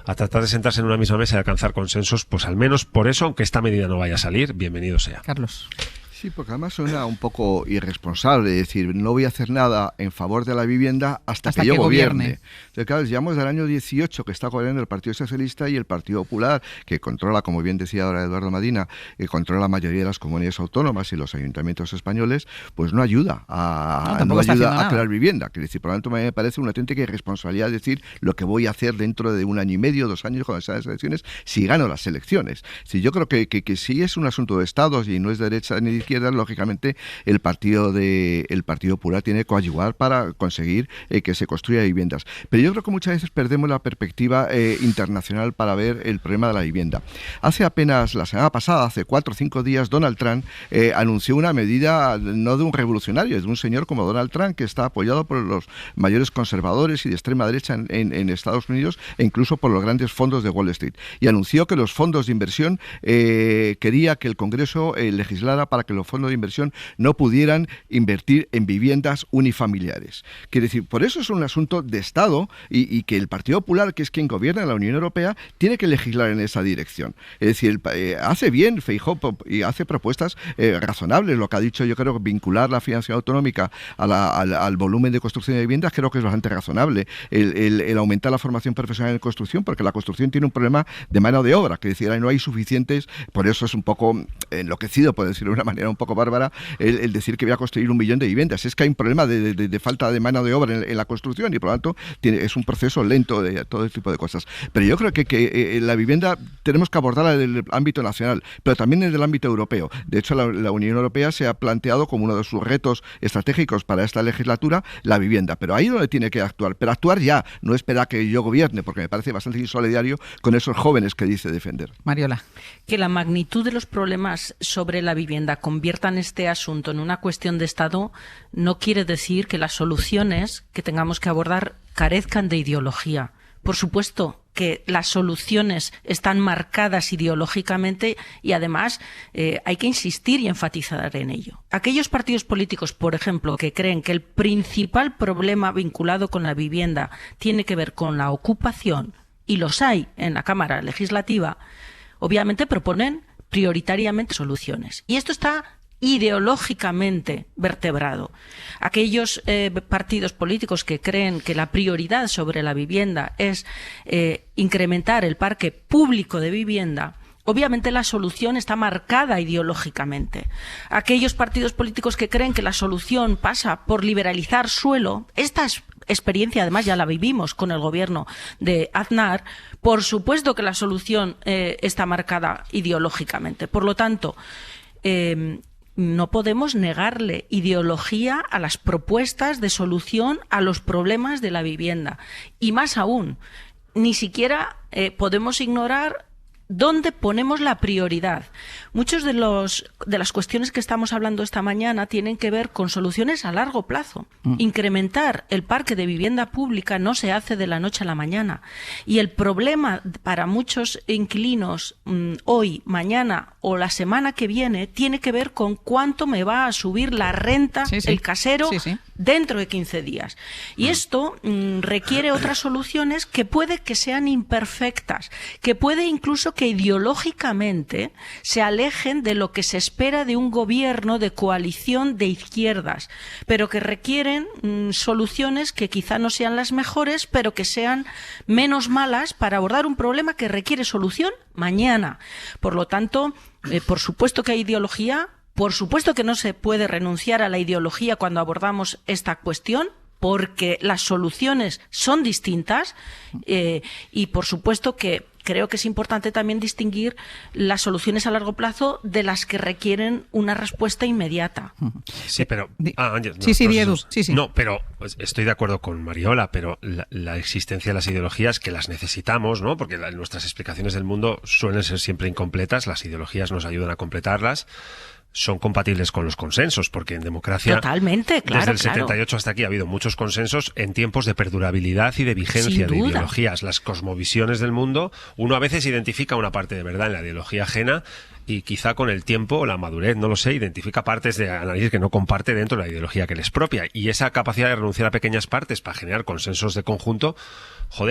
a tratar de sentarse en una misma mesa y alcanzar consensos, pues al menos por eso, aunque esta medida no vaya a salir, bienvenido sea. Carlos. Sí, porque además suena un poco irresponsable decir, no voy a hacer nada en favor de la vivienda hasta que yo gobierne. Entonces, claro, llevamos del año 18 que está gobernando el Partido Socialista y el Partido Popular, que controla, como bien decía ahora Eduardo Madina, que controla la mayoría de las comunidades autónomas y los ayuntamientos españoles, pues no ayuda a crear vivienda. Quiere decir, por lo tanto, me parece una auténtica irresponsabilidad decir lo que voy a hacer dentro de 1 año y medio, 2 años, cuando sean las elecciones, si gano las elecciones. Si yo creo que si es un asunto de estados y no es de derecha ni de izquierda, lógicamente el Partido Popular tiene que coadyuvar para conseguir que se construya viviendas. Pero yo creo que muchas veces perdemos la perspectiva internacional para ver el problema de la vivienda. Hace apenas la semana pasada, hace 4 o 5 días, Donald Trump anunció una medida no de un revolucionario, es de un señor como Donald Trump, que está apoyado por los mayores conservadores y de extrema derecha en Estados Unidos e incluso por los grandes fondos de Wall Street. Y anunció que los fondos de inversión quería que el Congreso legislara para que los fondos de inversión no pudieran invertir en viviendas unifamiliares. Quiere decir, por eso es un asunto de Estado y que el Partido Popular, que es quien gobierna en la Unión Europea, tiene que legislar en esa dirección. Es decir, hace bien Feijóo y hace propuestas razonables. Lo que ha dicho, yo creo que vincular la financiación autonómica al volumen de construcción de viviendas creo que es bastante razonable. El aumentar la formación profesional en construcción, porque la construcción tiene un problema de mano de obra, que es decir, no hay suficientes, por eso es un poco enloquecido, por decirlo de una manera manera un poco bárbara el decir que voy a construir 1 millón de viviendas. Es que hay un problema de falta de mano de obra en la construcción y por lo tanto es un proceso lento de todo tipo de cosas. Pero yo creo que la vivienda tenemos que abordarla desde el ámbito nacional, pero también desde el ámbito europeo. De hecho, la Unión Europea se ha planteado como uno de sus retos estratégicos para esta legislatura la vivienda, pero ahí es donde tiene que actuar, pero actuar ya, no esperar que yo gobierne, porque me parece bastante insolidario con esos jóvenes que dice defender. Mariola. Que la magnitud de los problemas sobre la vivienda conviertan este asunto en una cuestión de Estado no quiere decir que las soluciones que tengamos que abordar carezcan de ideología. Por supuesto que las soluciones están marcadas ideológicamente y además hay que insistir y enfatizar en ello. Aquellos partidos políticos, por ejemplo, que creen que el principal problema vinculado con la vivienda tiene que ver con la ocupación, y los hay en la Cámara Legislativa, obviamente proponen prioritariamente soluciones. Y esto está ideológicamente vertebrado. Aquellos partidos políticos que creen que la prioridad sobre la vivienda es incrementar el parque público de vivienda, obviamente la solución está marcada ideológicamente. Aquellos partidos políticos que creen que la solución pasa por liberalizar suelo, esta experiencia además ya la vivimos con el gobierno de Aznar, por supuesto que la solución está marcada ideológicamente. Por lo tanto, no podemos negarle ideología a las propuestas de solución a los problemas de la vivienda. Y más aún, ni siquiera podemos ignorar ¿dónde ponemos la prioridad? Muchos de las cuestiones que estamos hablando esta mañana tienen que ver con soluciones a largo plazo. Incrementar el parque de vivienda pública no se hace de la noche a la mañana. Y el problema para muchos inquilinos hoy, mañana o la semana que viene tiene que ver con cuánto me va a subir la renta, el casero, dentro de 15 días. Y esto requiere otras soluciones que puede que sean imperfectas, que puede incluso que ideológicamente se alejen de lo que se espera de un gobierno de coalición de izquierdas, pero que requieren soluciones que quizá no sean las mejores, pero que sean menos malas para abordar un problema que requiere solución mañana. Por lo tanto, por supuesto que hay ideología, por supuesto que no se puede renunciar a la ideología cuando abordamos esta cuestión, porque las soluciones son distintas y por supuesto que creo que es importante también distinguir las soluciones a largo plazo de las que requieren una respuesta inmediata. Sí, pero... No, pero estoy de acuerdo con Mariola, pero la existencia de las ideologías que las necesitamos, ¿no? Porque nuestras explicaciones del mundo suelen ser siempre incompletas, las ideologías nos ayudan a completarlas. Son compatibles con los consensos, porque en democracia totalmente, claro, desde el 78 hasta aquí ha habido muchos consensos en tiempos de perdurabilidad y de vigencia de ideologías. Las cosmovisiones del mundo, uno a veces identifica una parte de verdad en la ideología ajena y quizá con el tiempo o la madurez, no lo sé, identifica partes de análisis que no comparte dentro de la ideología que le es propia. Y esa capacidad de renunciar a pequeñas partes para generar consensos de conjunto,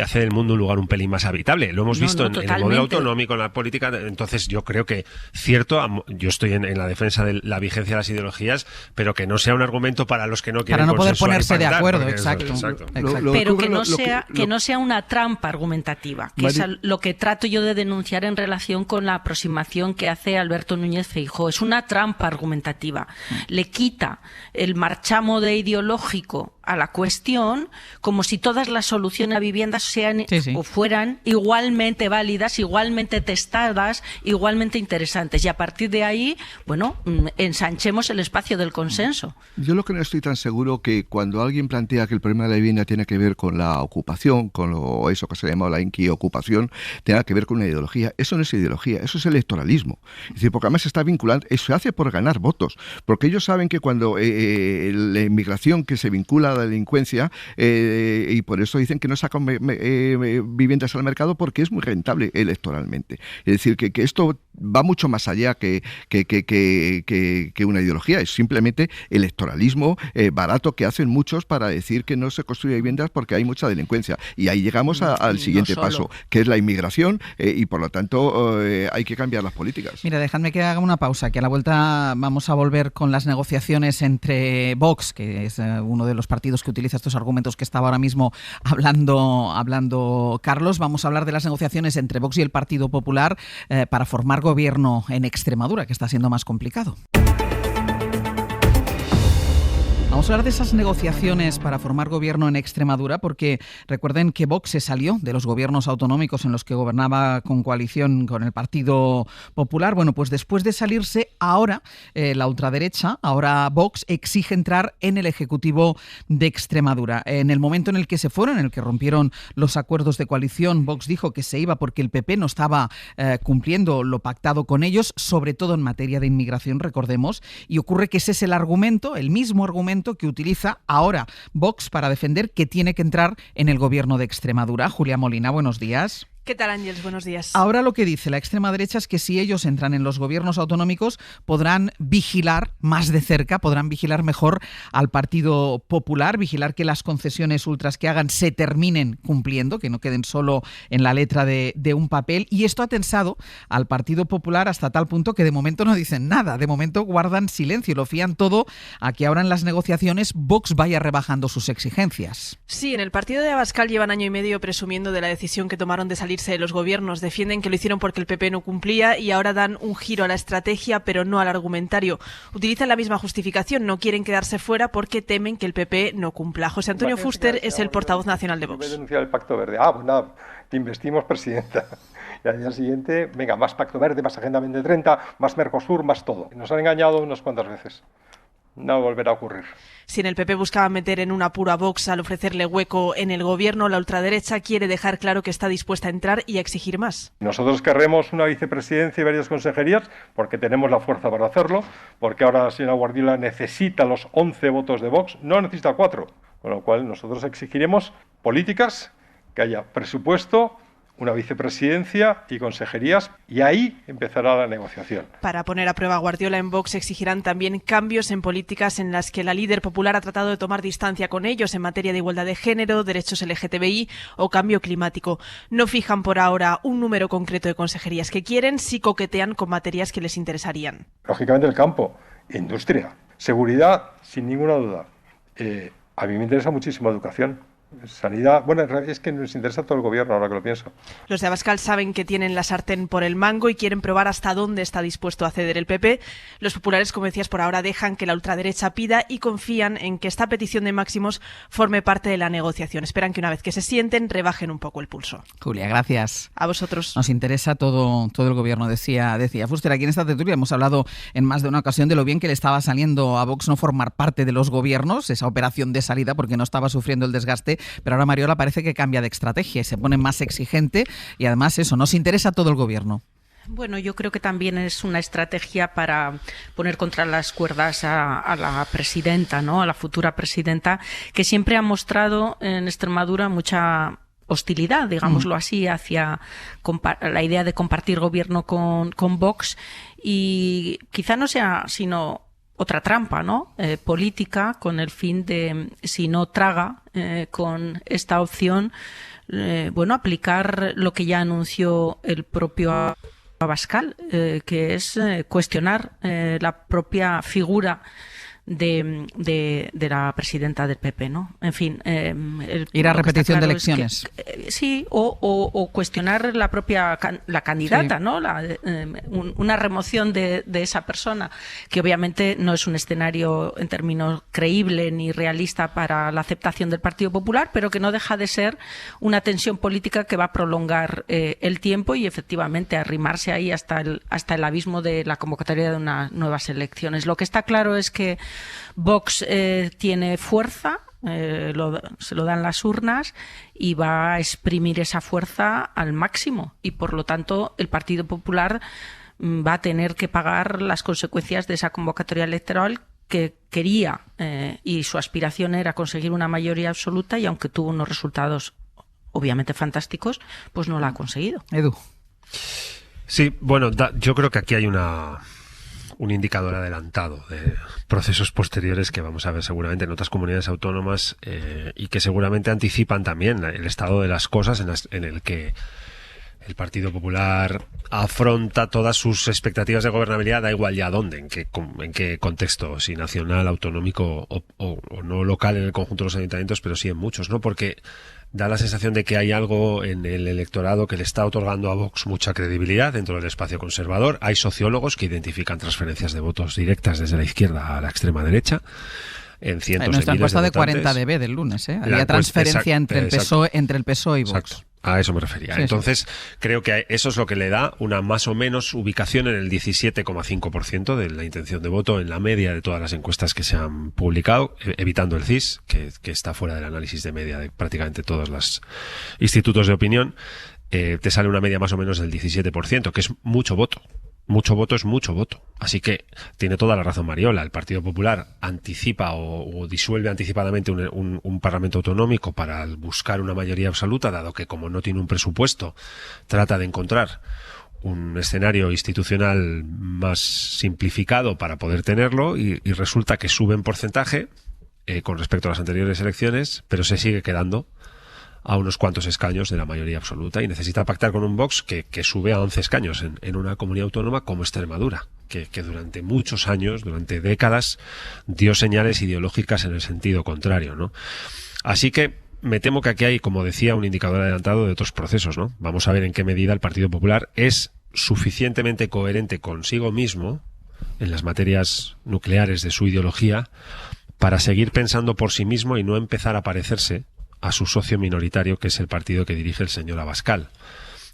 hace del mundo un lugar un pelín más habitable. Lo hemos visto en el modelo autonómico, en la política. Entonces yo creo que yo estoy en la defensa de la vigencia de las ideologías, pero que no sea un argumento para los que no quieren para no poder ponerse de acuerdo, exacto. Pero que no sea una trampa argumentativa, que es lo que trato yo de denunciar en relación con la aproximación que hace Alberto Núñez Feijóo. Es una trampa argumentativa. Le quita el marchamo de ideológico a la cuestión, como si todas las soluciones a viviendas sean o fueran igualmente válidas, igualmente testadas, igualmente interesantes. Y a partir de ahí, ensanchemos el espacio del consenso. Yo lo que no estoy tan seguro que cuando alguien plantea que el problema de la vivienda tiene que ver con la ocupación, con eso que se llama la inquiocupación, tenga que ver con una ideología. Eso no es ideología, eso es electoralismo. Es decir, porque además se está vinculando, eso se hace por ganar votos, porque ellos saben que cuando la inmigración que se vincula a la delincuencia, y por eso dicen que no sacan viviendas al mercado porque es muy rentable electoralmente. Es decir, que esto va mucho más allá que una ideología, es simplemente electoralismo barato que hacen muchos para decir que no se construye viviendas porque hay mucha delincuencia. Y ahí llegamos al siguiente paso, que es la inmigración, y por lo tanto hay que cambiar las políticas. Mira, dejadme que haga una pausa, que a la vuelta vamos a volver con las negociaciones entre Vox, que es uno de los partidos que utiliza estos argumentos que estaba ahora mismo hablando Carlos. Vamos a hablar de las negociaciones entre Vox y el Partido Popular para formar gobierno en Extremadura, que está siendo más complicado. Vamos a hablar de esas negociaciones para formar gobierno en Extremadura, porque recuerden que Vox se salió de los gobiernos autonómicos en los que gobernaba con coalición con el Partido Popular. Bueno, pues después de salirse, ahora la ultraderecha, ahora Vox, exige entrar en el Ejecutivo de Extremadura. En el momento en el que se fueron, en el que rompieron los acuerdos de coalición, Vox dijo que se iba porque el PP no estaba cumpliendo lo pactado con ellos, sobre todo en materia de inmigración, recordemos, y ocurre que ese es el argumento, el mismo argumento que utiliza ahora Vox para defender que tiene que entrar en el gobierno de Extremadura. Julia Molina, buenos días. ¿Qué tal, Ángels? Buenos días. Ahora lo que dice la extrema derecha es que si ellos entran en los gobiernos autonómicos podrán vigilar más de cerca, podrán vigilar mejor al Partido Popular, vigilar que las concesiones ultras que hagan se terminen cumpliendo, que no queden solo en la letra de un papel. Y esto ha tensado al Partido Popular hasta tal punto que de momento no dicen nada, de momento guardan silencio y lo fían todo a que ahora en las negociaciones Vox vaya rebajando sus exigencias. Sí, en el partido de Abascal llevan año y medio presumiendo de la decisión que tomaron de salir de los gobiernos, defienden que lo hicieron porque el PP no cumplía y ahora dan un giro a la estrategia pero no al argumentario. Utilizan la misma justificación, no quieren quedarse fuera porque temen que el PP no cumpla. José Antonio Fuster es el portavoz nacional de Vox. Voy a denunciar el Pacto Verde. Pues nada, te investimos presidenta. Y al día siguiente, venga, más Pacto Verde, más Agenda 2030, más Mercosur, más todo. Nos han engañado unas cuantas veces. No volverá a ocurrir. Si en el PP buscaba meter en un apuro a Vox al ofrecerle hueco en el gobierno, la ultraderecha quiere dejar claro que está dispuesta a entrar y a exigir más. Nosotros querremos una vicepresidencia y varias consejerías porque tenemos la fuerza para hacerlo, porque ahora la señora Guardiola necesita los 11 votos de Vox, no necesita 4, con lo cual nosotros exigiremos políticas, que haya presupuesto, una vicepresidencia y consejerías, y ahí empezará la negociación. Para poner a prueba a Guardiola en Vox exigirán también cambios en políticas en las que la líder popular ha tratado de tomar distancia con ellos en materia de igualdad de género, derechos LGTBI o cambio climático. No fijan por ahora un número concreto de consejerías que quieren, sí coquetean con materias que les interesarían. Lógicamente el campo, industria, seguridad, sin ninguna duda. A mí me interesa muchísimo educación. Sanidad, bueno, en realidad es que nos interesa a todo el gobierno, ahora que lo pienso. Los de Abascal saben que tienen la sartén por el mango y quieren probar hasta dónde está dispuesto a ceder el PP. Los populares, como decías, por ahora dejan que la ultraderecha pida y confían en que esta petición de máximos forme parte de la negociación. Esperan que una vez que se sienten, rebajen un poco el pulso. Julia, gracias. A vosotros. Nos interesa todo el gobierno, decía Fuster. Aquí en esta tertulia hemos hablado en más de una ocasión de lo bien que le estaba saliendo a Vox no formar parte de los gobiernos, esa operación de salida, porque no estaba sufriendo el desgaste. Pero ahora Mariola parece que cambia de estrategia y se pone más exigente y además eso, nos interesa todo el gobierno. Bueno, yo creo que también es una estrategia para poner contra las cuerdas a la presidenta, ¿no? A la futura presidenta, que siempre ha mostrado en Extremadura mucha hostilidad, digámoslo así, hacia la idea de compartir gobierno con Vox, y quizá no sea sino otra trampa, ¿no? Política, con el fin de, si no traga con esta opción, aplicar lo que ya anunció el propio Abascal, que es cuestionar la propia figura de la presidenta del PP, ¿no? En fin, ir a repetición de elecciones. Sí, o cuestionar la propia la candidata, sí, ¿no? Una remoción de esa persona, que obviamente no es un escenario en términos creíble ni realista para la aceptación del Partido Popular, pero que no deja de ser una tensión política que va a prolongar el tiempo y efectivamente arrimarse ahí hasta el abismo de la convocatoria de unas nuevas elecciones. Lo que está claro es que Vox tiene fuerza, se lo dan las urnas y va a exprimir esa fuerza al máximo, y por lo tanto el Partido Popular va a tener que pagar las consecuencias de esa convocatoria electoral que quería, y su aspiración era conseguir una mayoría absoluta, y aunque tuvo unos resultados obviamente fantásticos, pues no la ha conseguido. Edu. Sí, bueno, yo creo que aquí hay un indicador adelantado de procesos posteriores que vamos a ver seguramente en otras comunidades autónomas, y que seguramente anticipan también el estado de las cosas en el que el Partido Popular afronta todas sus expectativas de gobernabilidad, da igual ya dónde, en qué contexto, si nacional, autonómico o no local en el conjunto de los ayuntamientos, pero sí en muchos, ¿no? Porque da la sensación de que hay algo en el electorado que le está otorgando a Vox mucha credibilidad dentro del espacio conservador. Hay sociólogos que identifican transferencias de votos directas desde la izquierda a la extrema derecha. en cientos de Nuestra miles encuesta de de votantes. 40 dB del lunes, ¿eh? Había transferencia entre el PSOE y Vox. Exacto. A eso me refería. Sí, Entonces, creo que eso es lo que le da una más o menos ubicación en el 17,5% de la intención de voto en la media de todas las encuestas que se han publicado, evitando el CIS, que está fuera del análisis de media de prácticamente todos los institutos de opinión. Te sale una media más o menos del 17%, que es mucho voto. Mucho voto es mucho voto. Así que tiene toda la razón Mariola. El Partido Popular anticipa o disuelve anticipadamente un Parlamento autonómico para buscar una mayoría absoluta, dado que como no tiene un presupuesto, trata de encontrar un escenario institucional más simplificado para poder tenerlo y resulta que sube en porcentaje con respecto a las anteriores elecciones, pero se sigue quedando a unos cuantos escaños de la mayoría absoluta y necesita pactar con un Vox que sube a 11 escaños en una comunidad autónoma como Extremadura, que durante muchos años, durante décadas, dio señales ideológicas en el sentido contrario, ¿no? Así que me temo que aquí hay, como decía, un indicador adelantado de otros procesos, ¿no? Vamos a ver en qué medida el Partido Popular es suficientemente coherente consigo mismo en las materias nucleares de su ideología para seguir pensando por sí mismo y no empezar a parecerse a su socio minoritario, que es el partido que dirige el señor Abascal,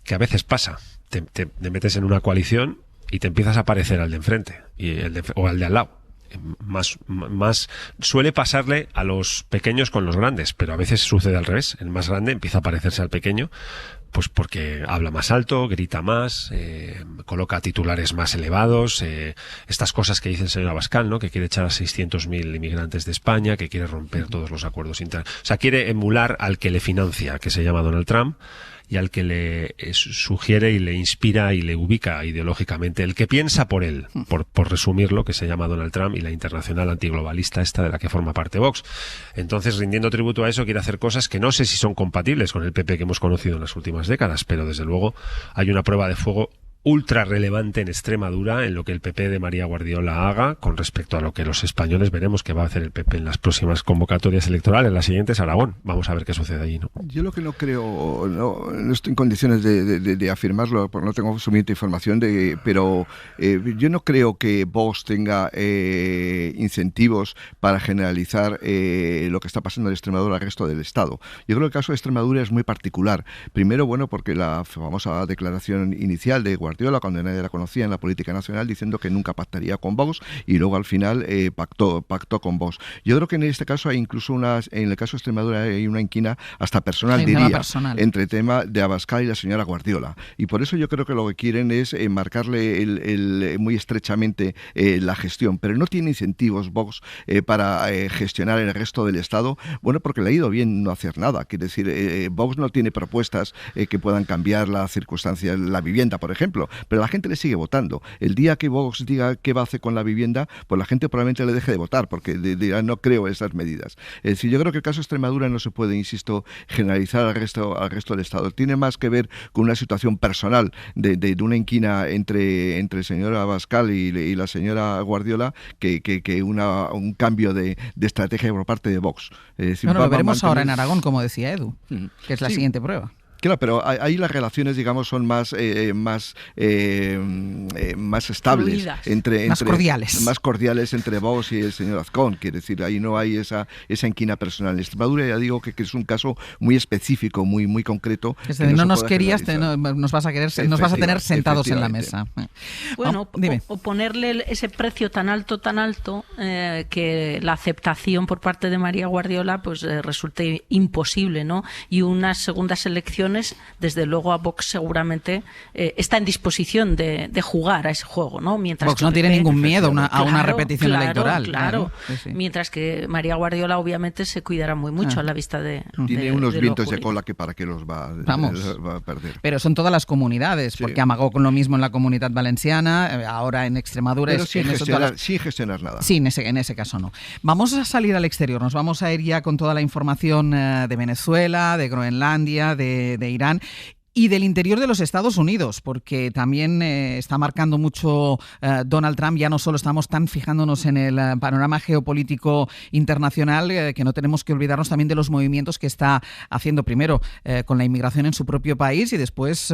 que a veces pasa, te metes en una coalición y te empiezas a parecer al de enfrente o al de al lado. Más suele pasarle a los pequeños con los grandes, pero a veces sucede al revés. El más grande empieza a parecerse al pequeño, pues porque habla más alto, grita más, coloca titulares más elevados, estas cosas que dice el señor Abascal, ¿no? Que quiere echar a 600.000 inmigrantes de España, que quiere romper todos los acuerdos internacionales. O sea, quiere emular al que le financia, que se llama Donald Trump, y al que le sugiere y le inspira y le ubica ideológicamente, el que piensa por él, por resumirlo, que se llama Donald Trump y la internacional antiglobalista esta de la que forma parte Vox. Entonces, rindiendo tributo a eso, quiere hacer cosas que no sé si son compatibles con el PP que hemos conocido en las últimas décadas, pero desde luego hay una prueba de fuego ultra relevante en Extremadura en lo que el PP de María Guardiola haga con respecto a lo que los españoles veremos que va a hacer el PP en las próximas convocatorias electorales. La siguiente es Aragón. Vamos a ver qué sucede allí, ¿no? Yo lo que no creo, no estoy en condiciones de afirmarlo, porque no tengo suficiente información, pero yo no creo que Vox tenga incentivos para generalizar lo que está pasando en Extremadura al resto del Estado. Yo creo que el caso de Extremadura es muy particular. Primero, bueno, porque la famosa declaración inicial de Guardiola, cuando nadie la conocía en la política nacional, diciendo que nunca pactaría con Vox, y luego al final pactó con Vox. Yo creo que en este caso hay incluso en el caso de Extremadura hay una inquina hasta personal, diría, entre el tema de Abascal y la señora Guardiola. Y por eso yo creo que lo que quieren es marcarle muy estrechamente la gestión, pero no tiene incentivos Vox para gestionar el resto del Estado, bueno, porque le ha ido bien no hacer nada. Quiere decir, Vox no tiene propuestas que puedan cambiar la circunstancia, la vivienda, por ejemplo, pero la gente le sigue votando. El día que Vox diga qué va a hacer con la vivienda, pues la gente probablemente le deje de votar, porque dirá no creo en esas medidas. Es decir, yo creo que el caso de Extremadura no se puede, insisto, generalizar al resto del Estado. Tiene más que ver con una situación personal de una inquina entre el señor Abascal y la señora Guardiola que un cambio de estrategia por parte de Vox. Es decir, bueno, lo veremos ahora en Aragón, como decía Edu, que es la siguiente prueba. Claro, pero ahí las relaciones, digamos, son más estables, más cordiales entre Vox y el señor Azcón. Quiere decir, ahí no hay esa inquina personal. En Extremadura ya digo que es un caso muy específico, muy concreto. No nos querías, nos vas a tener sentados en la mesa. Bueno, o ponerle ese precio tan alto, que la aceptación por parte de María Guardiola pues resulte imposible, ¿no? Y unas segundas elecciones, desde luego a Vox seguramente está en disposición de jugar a ese juego, ¿no? Mientras Vox no tiene ningún miedo a una repetición electoral. Claro. Sí. Mientras que María Guardiola obviamente se cuidará muy mucho a la vista de... Tiene unos vientos de cola que para qué los va a perder. Pero son todas las comunidades, porque amagó con lo mismo en la Comunidad Valenciana, ahora en Extremadura... Pero sin gestionar nada. Sí, en ese caso no. Vamos a salir al exterior, nos vamos a ir ya con toda la información de Venezuela, de Groenlandia, de Irán. y del interior de los Estados Unidos, porque también está marcando mucho Donald Trump. Ya no solo estamos tan fijándonos en el panorama geopolítico internacional, que no tenemos que olvidarnos también de los movimientos que está haciendo primero con la inmigración en su propio país y después,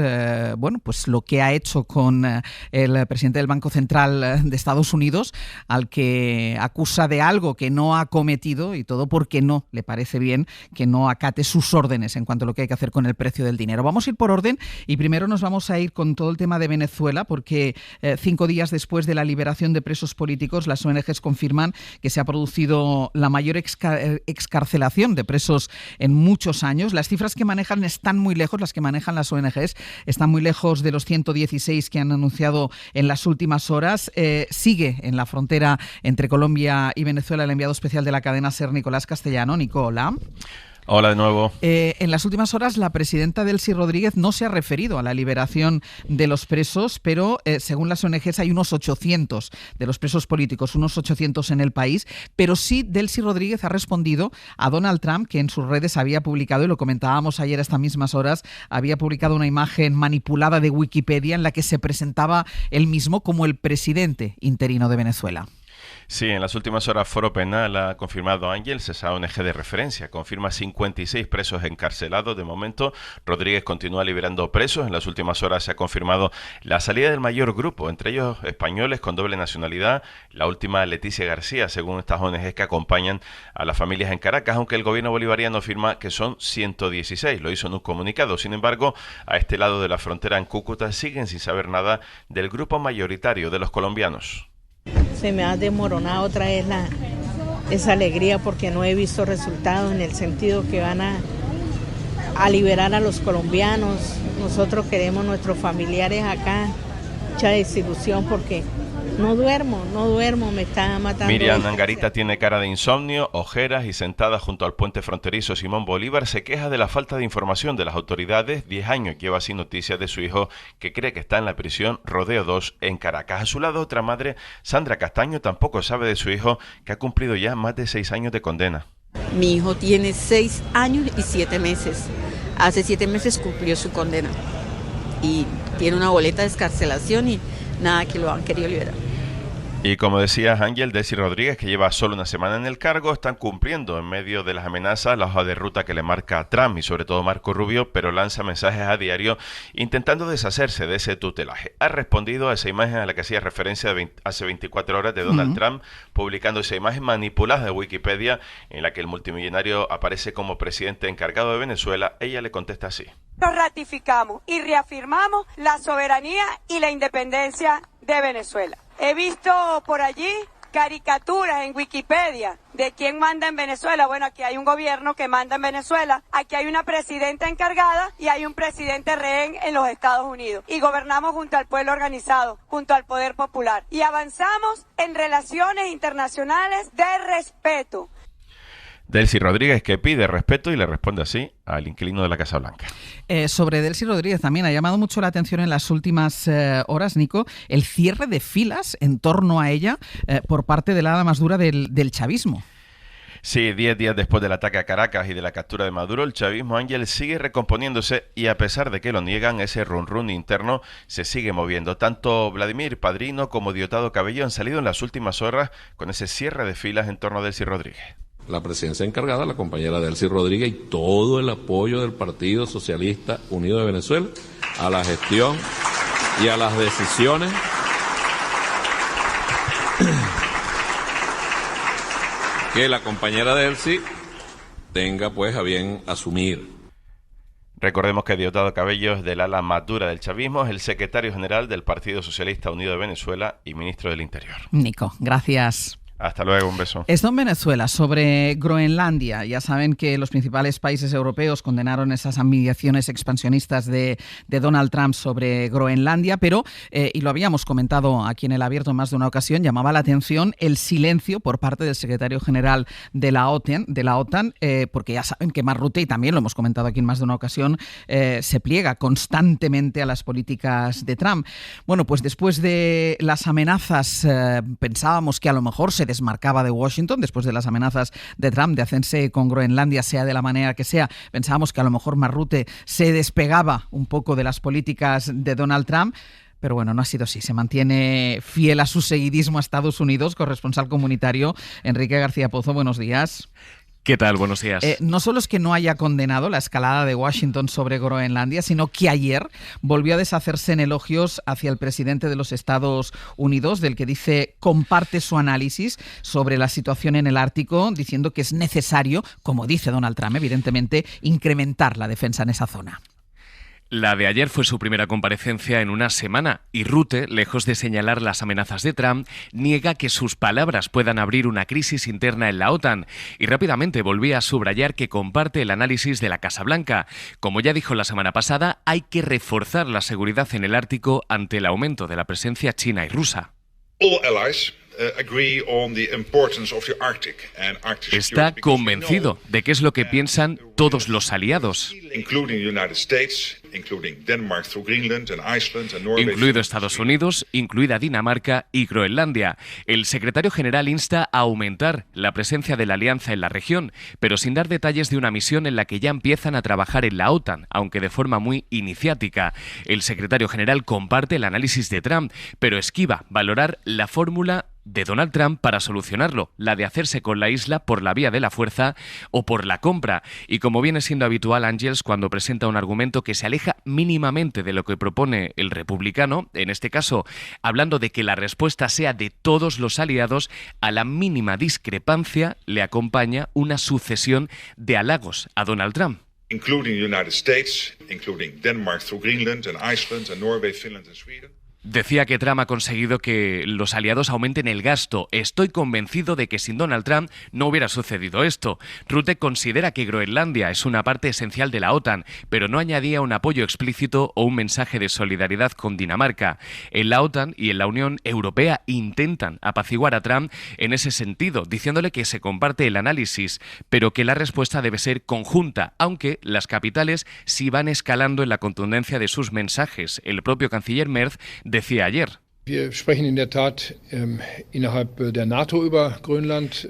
pues lo que ha hecho con el presidente del Banco Central de Estados Unidos, al que acusa de algo que no ha cometido, y todo porque no le parece bien que no acate sus órdenes en cuanto a lo que hay que hacer con el precio del dinero. Vamos a ir por orden y primero nos vamos a ir con todo el tema de Venezuela, porque 5 días después de la liberación de presos políticos, las ONGs confirman que se ha producido la mayor excarcelación de presos en muchos años. Las cifras que manejan están muy lejos, las que manejan las ONGs están muy lejos de los 116 que han anunciado en las últimas horas. Sigue en la frontera entre Colombia y Venezuela el enviado especial de la cadena SER, Nicolás Castellano. Nico, hola. Hola de nuevo. En las últimas horas la presidenta Delcy Rodríguez no se ha referido a la liberación de los presos, pero según las ONGs hay unos 800 de los presos políticos, unos 800 en el país, pero sí Delcy Rodríguez ha respondido a Donald Trump, que en sus redes había publicado, y lo comentábamos ayer a estas mismas horas, había publicado una imagen manipulada de Wikipedia en la que se presentaba él mismo como el presidente interino de Venezuela. Sí, en las últimas horas Foro Penal ha confirmado Ángels, esa ONG de referencia, confirma 56 presos encarcelados. De momento, Rodríguez continúa liberando presos. En las últimas horas se ha confirmado la salida del mayor grupo, entre ellos españoles con doble nacionalidad, la última Leticia García, según estas ONGs que acompañan a las familias en Caracas, aunque el gobierno bolivariano afirma que son 116, lo hizo en un comunicado. Sin embargo, a este lado de la frontera en Cúcuta siguen sin saber nada del grupo mayoritario de los colombianos. Se me ha desmoronado otra vez esa alegría porque no he visto resultados en el sentido que van a liberar a los colombianos. Nosotros queremos nuestros familiares acá. Mucha desilusión porque no duermo, me está matando. Miriam Angarita tiene cara de insomnio, ojeras y sentada junto al puente fronterizo Simón Bolívar se queja de la falta de información de las autoridades. 10 años lleva sin noticias de su hijo, que cree que está en la prisión Rodeo 2 en Caracas. A su lado, otra madre, Sandra Castaño, tampoco sabe de su hijo, que ha cumplido ya más de 6 años de condena. Mi hijo tiene 6 años y 7 meses. Hace 7 meses cumplió su condena y tiene una boleta de excarcelación y nada, que lo han querido liberar. Y como decías, Ángel, Delcy Rodríguez, que lleva solo una semana en el cargo, están cumpliendo en medio de las amenazas la hoja de ruta que le marca Trump y sobre todo Marco Rubio, pero lanza mensajes a diario intentando deshacerse de ese tutelaje. Ha respondido a esa imagen a la que hacía referencia hace 24 horas de Donald Trump, publicando esa imagen manipulada de Wikipedia en la que el multimillonario aparece como presidente encargado de Venezuela. Ella le contesta así. Nos ratificamos y reafirmamos la soberanía y la independencia de Venezuela. He visto por allí caricaturas en Wikipedia de quién manda en Venezuela. Bueno, aquí hay un gobierno que manda en Venezuela, aquí hay una presidenta encargada y hay un presidente rehén en los Estados Unidos. Y gobernamos junto al pueblo organizado, junto al poder popular. Y avanzamos en relaciones internacionales de respeto. Delcy Rodríguez, que pide respeto y le responde así al inquilino de la Casa Blanca. Sobre Delcy Rodríguez también ha llamado mucho la atención en las últimas horas, Nico, el cierre de filas en torno a ella por parte de la ala más dura del chavismo. Sí, 10 días después del ataque a Caracas y de la captura de Maduro, el chavismo, Ángel, sigue recomponiéndose y a pesar de que lo niegan, ese run interno se sigue moviendo. Tanto Vladimir Padrino como Diosdado Cabello han salido en las últimas horas con ese cierre de filas en torno a Delcy Rodríguez. La presidencia encargada, la compañera Delcy Rodríguez, y todo el apoyo del Partido Socialista Unido de Venezuela a la gestión y a las decisiones que la compañera Delcy tenga pues a bien asumir. Recordemos que Diosdado Cabello es del ala más dura del chavismo, es el secretario general del Partido Socialista Unido de Venezuela y ministro del Interior. Nico, gracias. Hasta luego, un beso. Esto en Venezuela. Sobre Groenlandia, ya saben que los principales países europeos condenaron esas ambiciones expansionistas de Donald Trump sobre Groenlandia, pero, y lo habíamos comentado aquí en El Abierto en más de una ocasión, llamaba la atención el silencio por parte del secretario general de la OTAN, porque ya saben que Mark Rutte, y también lo hemos comentado aquí en más de una ocasión, se pliega constantemente a las políticas de Trump. Bueno, pues después de las amenazas pensábamos que a lo mejor se se desmarcaba de Washington después de las amenazas de Trump de hacerse con Groenlandia, sea de la manera que sea. Pensábamos que a lo mejor Mark Rutte se despegaba un poco de las políticas de Donald Trump. Pero bueno, no ha sido así. Se mantiene fiel a su seguidismo a Estados Unidos. Corresponsal comunitario Enrique García Pozo, buenos días. ¿Qué tal? Buenos días. No solo es que no haya condenado la escalada de Washington sobre Groenlandia, sino que ayer volvió a deshacerse en elogios hacia el presidente de los Estados Unidos, del que dice comparte su análisis sobre la situación en el Ártico, diciendo que es necesario, como dice Donald Trump, evidentemente, incrementar la defensa en esa zona. La de ayer fue su primera comparecencia en una semana y Rutte, lejos de señalar las amenazas de Trump, niega que sus palabras puedan abrir una crisis interna en la OTAN y rápidamente volvía a subrayar que comparte el análisis de la Casa Blanca. Como ya dijo la semana pasada, hay que reforzar la seguridad en el Ártico ante el aumento de la presencia china y rusa. Está convencido de que es lo que piensan todos los aliados, incluido Estados Unidos, incluida Dinamarca y Groenlandia. El secretario general insta a aumentar la presencia de la alianza en la región, pero sin dar detalles de una misión en la que ya empiezan a trabajar en la OTAN, aunque de forma muy iniciática. El secretario general comparte el análisis de Trump, pero esquiva valorar la fórmula de Donald Trump para solucionarlo, la de hacerse con la isla por la vía de la fuerza o por la compra. Y como viene siendo habitual, Ángels, cuando presenta un argumento que se aleja mínimamente de lo que propone el republicano, en este caso hablando de que la respuesta sea de todos los aliados, a la mínima discrepancia le acompaña una sucesión de halagos a Donald Trump. Including the United States, including Denmark through Greenland and Iceland and Norway, Finland and Sweden. Decía que Trump ha conseguido que los aliados aumenten el gasto. Estoy convencido de que sin Donald Trump no hubiera sucedido esto. Rutte considera que Groenlandia es una parte esencial de la OTAN, pero no añadía un apoyo explícito o un mensaje de solidaridad con Dinamarca. En la OTAN y en la Unión Europea intentan apaciguar a Trump en ese sentido, diciéndole que se comparte el análisis, pero que la respuesta debe ser conjunta, aunque las capitales sí van escalando en la contundencia de sus mensajes. El propio canciller Merz decía ayer.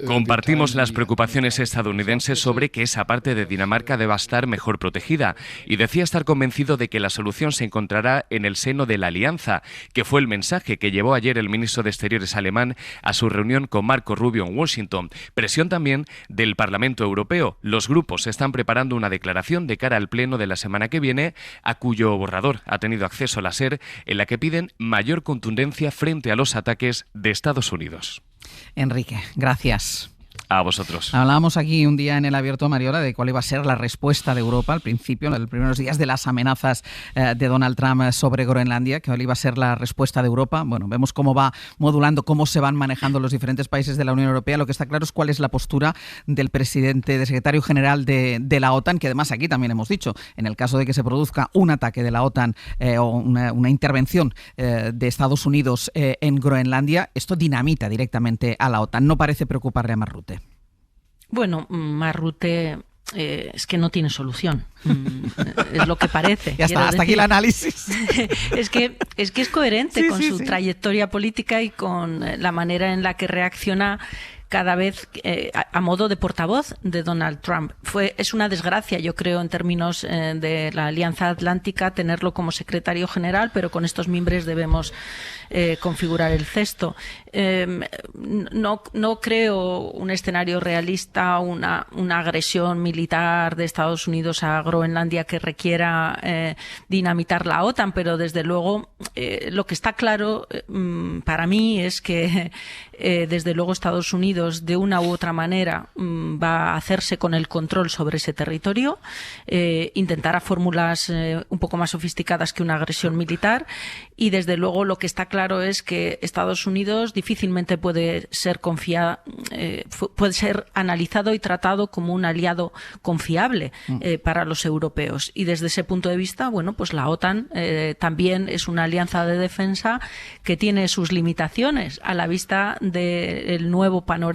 Compartimos las preocupaciones estadounidenses sobre que esa parte de Dinamarca deba estar mejor protegida y decía estar convencido de que la solución se encontrará en el seno de la alianza, que fue el mensaje que llevó ayer el ministro de Exteriores alemán a su reunión con Marco Rubio en Washington. Presión también del Parlamento Europeo. Los grupos están preparando una declaración de cara al pleno de la semana que viene, a cuyo borrador ha tenido acceso la SER, en la que piden mayor contundencia frente a los ataques de Estados Unidos. Enrique, gracias. A vosotros. Hablábamos aquí un día en el Abierto, Mariola, de cuál iba a ser la respuesta de Europa al principio, en los primeros días de las amenazas de Donald Trump sobre Groenlandia, que cuál iba a ser la respuesta de Europa. Bueno, vemos cómo va modulando, cómo se van manejando los diferentes países de la Unión Europea. Lo que está claro es cuál es la postura del presidente, del secretario general de la OTAN, que además aquí también hemos dicho, en el caso de que se produzca un ataque de la OTAN o una intervención de Estados Unidos en Groenlandia, esto dinamita directamente a la OTAN. No parece preocuparle a Mark Rutte. Bueno, Mark Rutte es que no tiene solución. Es lo que parece. Ya está, hasta aquí el análisis. Es que es coherente con su trayectoria política y con la manera en la que reacciona cada vez a modo de portavoz de Donald Trump. Es una desgracia, yo creo, en términos de la Alianza Atlántica, tenerlo como secretario general, pero con estos mimbres debemos configurar el cesto. No creo un escenario realista, una agresión militar de Estados Unidos a Groenlandia que requiera dinamitar la OTAN, pero desde luego lo que está claro para mí es que desde luego Estados Unidos de una u otra manera va a hacerse con el control sobre ese territorio, intentará fórmulas un poco más sofisticadas que una agresión militar y desde luego lo que está claro es que Estados Unidos difícilmente puede ser analizado y tratado como un aliado confiable para los europeos y desde ese punto de vista, bueno, pues la OTAN también es una alianza de defensa que tiene sus limitaciones a la vista del nuevo panorama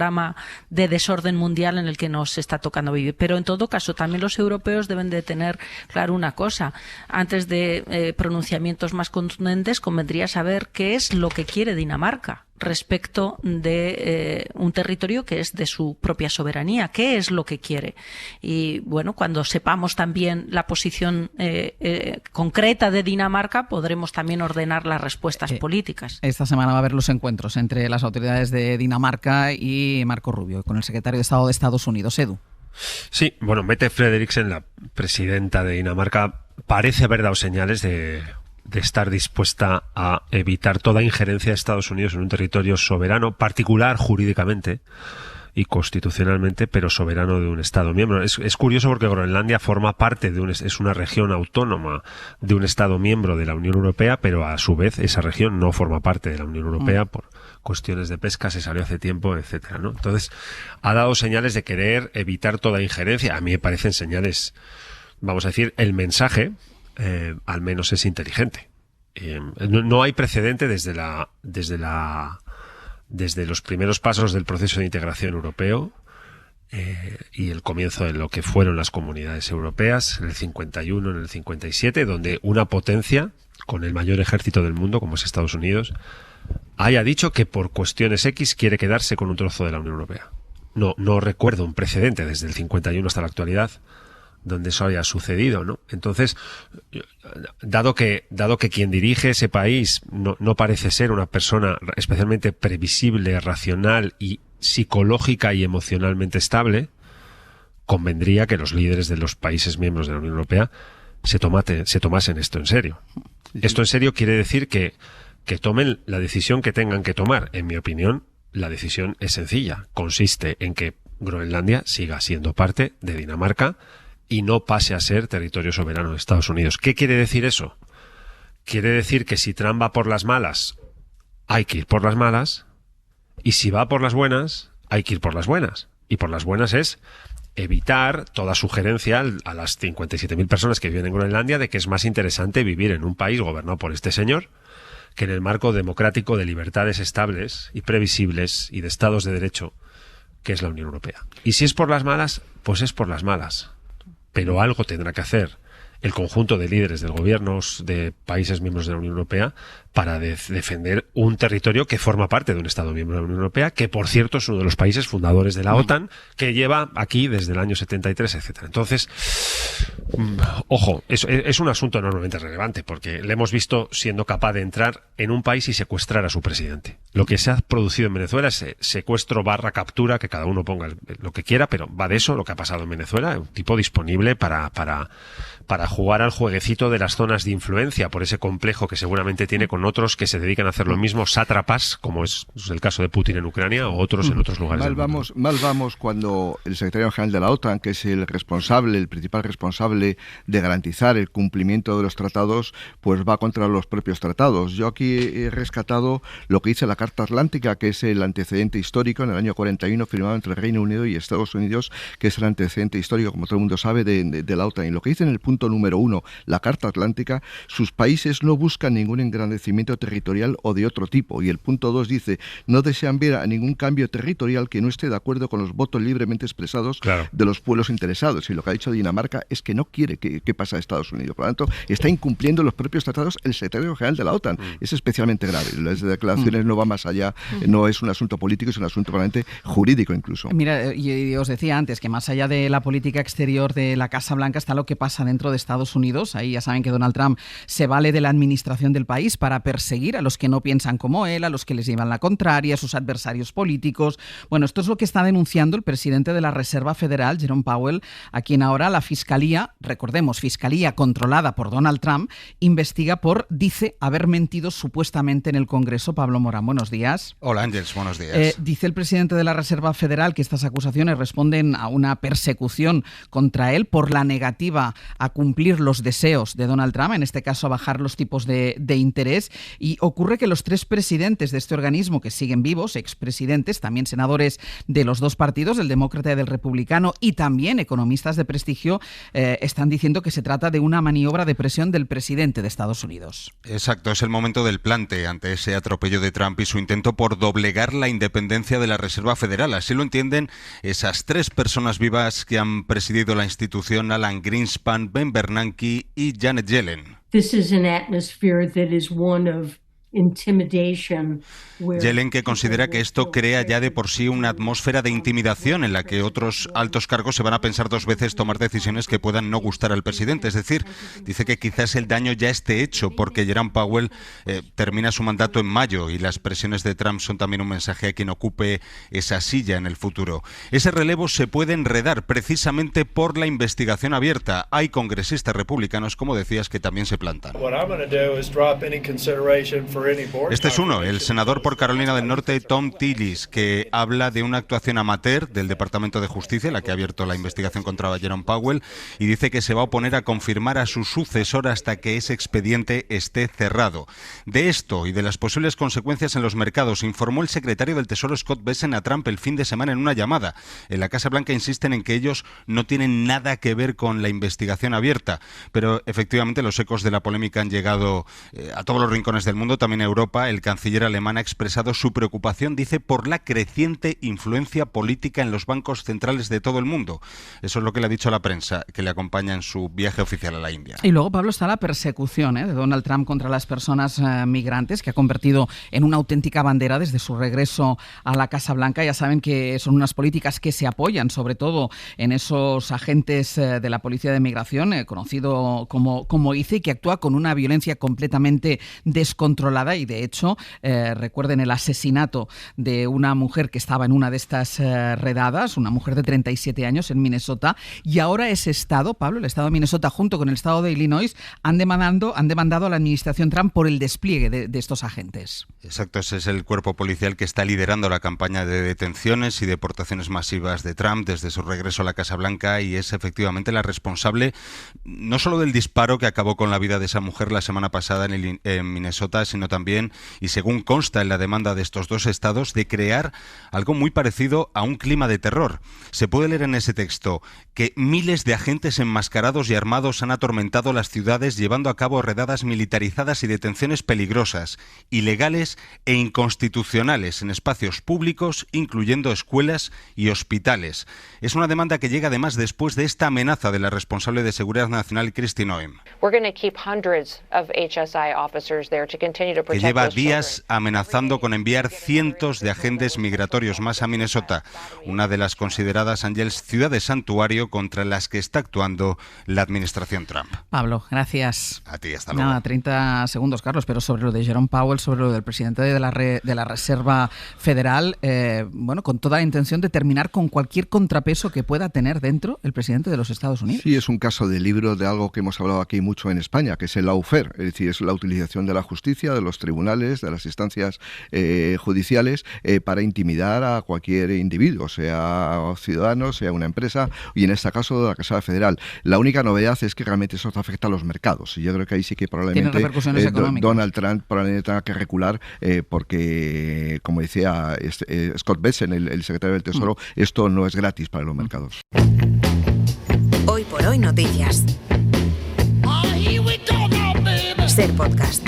de desorden mundial en el que nos está tocando vivir. Pero en todo caso, también los europeos deben de tener claro una cosa. antes de pronunciamientos más contundentes, convendría saber qué es lo que quiere Dinamarca respecto de un territorio que es de su propia soberanía. ¿Qué es lo que quiere? Y bueno, cuando sepamos también la posición concreta de Dinamarca, podremos también ordenar las respuestas políticas. Esta semana va a haber los encuentros entre las autoridades de Dinamarca y Marco Rubio, con el secretario de Estado de Estados Unidos, Edu. Sí, bueno, Mette Frederiksen, la presidenta de Dinamarca, parece haber dado señales de estar dispuesta a evitar toda injerencia de Estados Unidos en un territorio soberano, particular jurídicamente y constitucionalmente, pero soberano de un Estado miembro. Es curioso porque Groenlandia forma parte es una región autónoma de un Estado miembro de la Unión Europea, pero a su vez esa región no forma parte de la Unión Europea por cuestiones de pesca, se salió hace tiempo, etcétera, ¿no? Entonces, ha dado señales de querer evitar toda injerencia. A mí me parecen señales, vamos a decir, el mensaje al menos es inteligente. No hay precedente desde los primeros pasos del proceso de integración europeo y el comienzo de lo que fueron las comunidades europeas en el 51, en el 57, donde una potencia con el mayor ejército del mundo, como es Estados Unidos, haya dicho que por cuestiones X quiere quedarse con un trozo de la Unión Europea. No recuerdo un precedente desde el 51 hasta la actualidad donde eso haya sucedido, ¿no? Entonces, dado que quien dirige ese país no parece ser una persona especialmente previsible, racional y psicológica y emocionalmente estable, convendría que los líderes de los países miembros de la Unión Europea se tomasen esto en serio. Esto en serio quiere decir que tomen la decisión que tengan que tomar. En mi opinión, la decisión es sencilla. Consiste en que Groenlandia siga siendo parte de Dinamarca y no pase a ser territorio soberano de Estados Unidos. ¿Qué quiere decir eso? Quiere decir que si Trump va por las malas, hay que ir por las malas, y si va por las buenas, hay que ir por las buenas. Y por las buenas es evitar toda sugerencia a las 57.000 personas que viven en Groenlandia de que es más interesante vivir en un país gobernado por este señor que en el marco democrático de libertades estables y previsibles y de estados de derecho que es la Unión Europea. Y si es por las malas, pues es por las malas. Pero algo tendrá que hacer el conjunto de líderes de gobiernos de países miembros de la Unión Europea para defender un territorio que forma parte de un Estado miembro de la Unión Europea, que por cierto es uno de los países fundadores de la OTAN, que lleva aquí desde el año 73, etcétera. Entonces, ojo, es un asunto enormemente relevante, porque le hemos visto siendo capaz de entrar en un país y secuestrar a su presidente. Lo que se ha producido en Venezuela es secuestro / captura, que cada uno ponga lo que quiera, pero va de eso lo que ha pasado en Venezuela, un tipo disponible para jugar al jueguecito de las zonas de influencia, por ese complejo que seguramente tiene con otros que se dedican a hacer lo mismo, sátrapas, como es el caso de Putin en Ucrania o otros en otros lugares del mundo. Mal vamos cuando el secretario general de la OTAN, que es el principal responsable de garantizar el cumplimiento de los tratados, pues va contra los propios tratados. Yo aquí he rescatado lo que dice la Carta Atlántica, que es el antecedente histórico en el año 41 firmado entre el Reino Unido y Estados Unidos, que es el antecedente histórico, como todo el mundo sabe, de la OTAN. Y lo que dice en el punto número 1, la Carta Atlántica, sus países no buscan ningún engrandecimiento territorial o de otro tipo. Y el punto 2 dice, no desean ver a ningún cambio territorial que no esté de acuerdo con los votos libremente expresados de los pueblos interesados. Y lo que ha dicho Dinamarca es que no quiere que pase a Estados Unidos. Por lo tanto, está incumpliendo los propios tratados el secretario general de la OTAN. Es especialmente grave. Las declaraciones no van más allá, no es un asunto político, es un asunto realmente jurídico incluso. Mira, y os decía antes que más allá de la política exterior de la Casa Blanca está lo que pasa dentro de Estados Unidos. Ahí ya saben que Donald Trump se vale de la administración del país para perseguir a los que no piensan como él, a los que les llevan la contraria, a sus adversarios políticos. Bueno, esto es lo que está denunciando el presidente de la Reserva Federal, Jerome Powell, a quien ahora la Fiscalía, recordemos, Fiscalía controlada por Donald Trump, investiga por, dice, haber mentido supuestamente en el Congreso. Pablo Morán, buenos días. Hola, Ángels, buenos días. Dice el presidente de la Reserva Federal que estas acusaciones responden a una persecución contra él por la negativa a cumplir los deseos de Donald Trump, en este caso a bajar los tipos de interés. Y ocurre que los 3 presidentes de este organismo que siguen vivos, expresidentes, también senadores de los 2 partidos, del demócrata y del republicano, y también economistas de prestigio, están diciendo que se trata de una maniobra de presión del presidente de Estados Unidos. Exacto, es el momento del plante ante ese atropello de Trump y su intento por doblegar la independencia de la Reserva Federal. Así lo entienden esas 3 personas vivas que han presidido la institución: Alan Greenspan, Ben Bernanke y Janet Yellen. This is an atmosphere that is one of Yellen, que considera que esto crea ya de por sí una atmósfera de intimidación en la que otros altos cargos se van a pensar 2 veces tomar decisiones que puedan no gustar al presidente. Es decir, dice que quizás el daño ya esté hecho porque Jerome Powell termina su mandato en mayo y las presiones de Trump son también un mensaje a quien ocupe esa silla en el futuro. Ese relevo se puede enredar precisamente por la investigación abierta. Hay congresistas republicanos, como decías, que también se plantan. Este es uno, el senador por Carolina del Norte, Tom Tillis, que habla de una actuación amateur del Departamento de Justicia, la que ha abierto la investigación contra Jerome Powell, y dice que se va a oponer a confirmar a su sucesor hasta que ese expediente esté cerrado. De esto y de las posibles consecuencias en los mercados informó el secretario del Tesoro Scott Bessent a Trump el fin de semana en una llamada. En la Casa Blanca insisten en que ellos no tienen nada que ver con la investigación abierta, pero efectivamente los ecos de la polémica han llegado a todos los rincones del mundo, también a Europa. El canciller alemán ha expresado su preocupación, dice, por la creciente influencia política en los bancos centrales de todo el mundo. Eso es lo que le ha dicho a la prensa que le acompaña en su viaje oficial a la India. Y luego, Pablo, está la persecución de Donald Trump contra las personas migrantes, que ha convertido en una auténtica bandera desde su regreso a la Casa Blanca. Ya saben que son unas políticas que se apoyan sobre todo en esos agentes de la Policía de Migración, conocido como ICE, que actúa con una violencia completamente descontrolada y de hecho, recuerden el asesinato de una mujer que estaba en una de estas redadas, una mujer de 37 años en Minnesota, y ahora ese estado, Pablo, el estado de Minnesota junto con el estado de Illinois han demandado a la administración Trump por el despliegue de estos agentes. Exacto, ese es el cuerpo policial que está liderando la campaña de detenciones y deportaciones masivas de Trump desde su regreso a la Casa Blanca, y es efectivamente la responsable no solo del disparo que acabó con la vida de esa mujer la semana pasada en Minnesota, sino también, y según consta en la demanda de estos 2 estados, de crear algo muy parecido a un clima de terror. Se puede leer en ese texto que miles de agentes enmascarados y armados han atormentado las ciudades llevando a cabo redadas militarizadas y detenciones peligrosas, ilegales e inconstitucionales en espacios públicos, incluyendo escuelas y hospitales. Es una demanda que llega además después de esta amenaza de la responsable de Seguridad Nacional, Kristi Noem, que lleva días amenazando con enviar cientos de agentes migratorios más a Minnesota, una de las consideradas, Ángels, ciudades santuario contra las que está actuando la administración Trump. Pablo, gracias. A ti, hasta luego. Nada, 30 segundos, Carlos, pero sobre lo de Jerome Powell, sobre lo del presidente de la Reserva Federal, con toda la intención de terminar con cualquier contrapeso que pueda tener dentro el presidente de los Estados Unidos. Sí, es un caso de libro de algo que hemos hablado aquí mucho en España, que es el lawfare, es decir, es la utilización de la justicia, de los tribunales, de las instancias judiciales para intimidar a cualquier individuo, sea ciudadano, sea una empresa, y en este caso de la Casa Federal. La única novedad es que realmente eso afecta a los mercados, y yo creo que ahí sí que probablemente Donald Trump probablemente tenga que recular porque, como decía Scott Bessent, el secretario del Tesoro, esto no es gratis para los mercados. Hoy por hoy noticias. Ser podcast.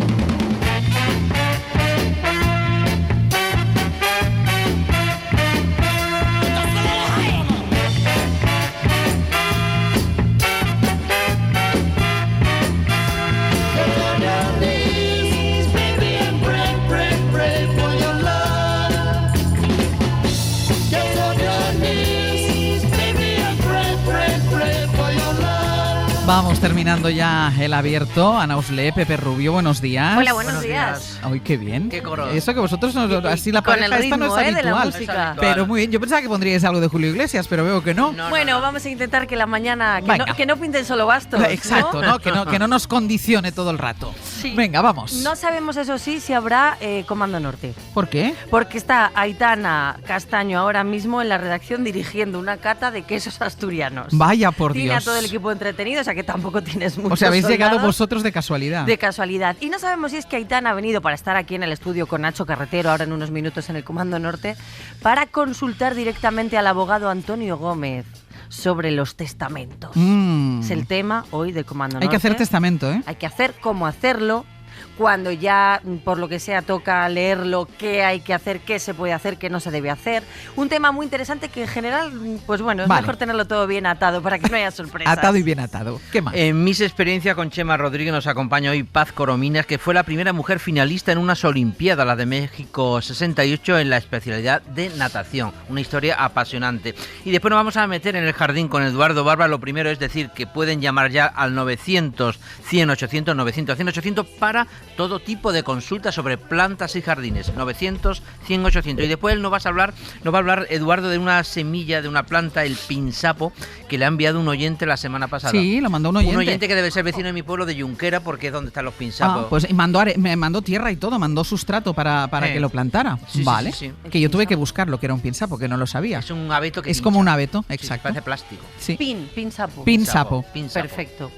Vamos terminando ya el abierto. Ana Oslé, Pepe Rubio, buenos días. Hola, buenos días. Ay, qué bien. Qué coro. Eso que vosotros, así la pareja esta no es habitual. De la música. Pero muy bien, yo pensaba que pondríais algo de Julio Iglesias, pero veo que no. Bueno, vamos a intentar que la mañana, que no pinten solo bastos. Exacto, ¿no? Que no nos condicione todo el rato. Sí. Venga, vamos. No sabemos, eso sí, si habrá Comando Norte. ¿Por qué? Porque está Aitana Castaño ahora mismo en la redacción dirigiendo una cata de quesos asturianos. Vaya, por Dios. Tiene a todo el equipo entretenido, o sea que tampoco tienes muchos O sea, habéis soldados. llegado vosotros de casualidad. De casualidad. Y no sabemos si es que Aitana ha venido para estar aquí en el estudio con Nacho Carretero, ahora en unos minutos en el Comando Norte, para consultar directamente al abogado Antonio Gómez sobre los testamentos. Es el tema hoy del Comando Norte. Hay que hacer testamento, ¿eh? Hay que hacer cómo hacerlo. cuando ya, por lo que sea, toca leerlo, qué hay que hacer, qué se puede hacer, qué no se debe hacer. Un tema muy interesante que en general, pues bueno, es mejor tenerlo todo bien atado para que no haya sorpresas. Atado y bien atado. ¿Qué más? En Mis Experiencia con Chema Rodríguez nos acompaña hoy Paz Corominas, que fue la primera mujer finalista en unas Olimpiadas, la de México 68, en la especialidad de natación. Una historia apasionante. Y después nos vamos a meter en el jardín con Eduardo Barba. Lo primero es decir que pueden llamar ya al 900 100 800 900 100 800 para todo tipo de consultas sobre plantas y jardines. 900 100 800. Y después nos va a hablar Eduardo de una semilla de una planta, el pinsapo, que le ha enviado un oyente la semana pasada. Sí, lo mandó un oyente. Un oyente que debe ser vecino de mi pueblo de Junquera, porque es donde están los pinsapos. Pues me mandó tierra y todo, mandó sustrato para que lo plantara. Sí, vale. sí. Que yo tuve que buscarlo, que era un pinsapo, que no lo sabía. Es un abeto que es pincha. como un abeto, Sí, exacto. parece plástico. Sí. Pinsapo. Pinsapo. Perfecto.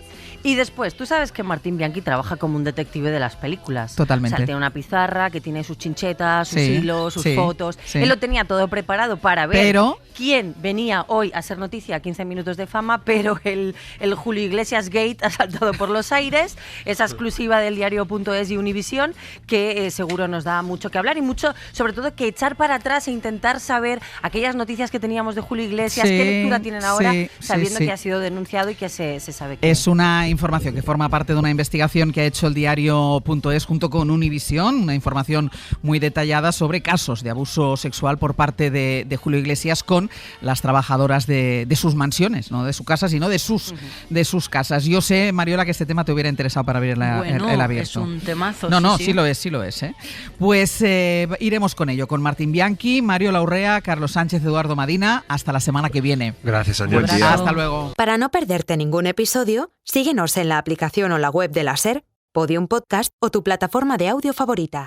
Y después, tú sabes que Martín Bianchi trabaja como un detective de las películas. Totalmente. O sea, tiene una pizarra que tiene sus chinchetas, sus Sí, hilos, sus sí, fotos. sí. Él lo tenía todo preparado para ver Pero quién venía hoy a ser noticia a 15 minutos de fama, pero el Julio Iglesias Gate ha saltado por los aires. Esa exclusiva del diario.es y Univisión, que seguro nos da mucho que hablar y mucho, sobre todo, que echar para atrás e intentar saber aquellas noticias que teníamos de Julio Iglesias, Sí, qué lectura tienen ahora, sí, sabiendo sí. que ha sido denunciado y que se sabe que es una información que forma parte de una investigación que ha hecho el diario.es junto con Univisión, una información muy detallada sobre casos de abuso sexual por parte de Julio Iglesias con las trabajadoras de sus mansiones, no de su casa, sino de sus casas. Yo sé, Mariola, que este tema te hubiera interesado para abrir el abierto. Es un temazo. No, sí. sí lo es. Pues iremos con ello, con Martín Bianchi, Mariola Urrea, Carlos Sánchez, Eduardo Madina. Hasta la semana que viene. Gracias, Ángel. Hasta luego. Para no perderte ningún episodio, síguenos en la aplicación o la web de la SER, Podium Podcast o tu plataforma de audio favorita.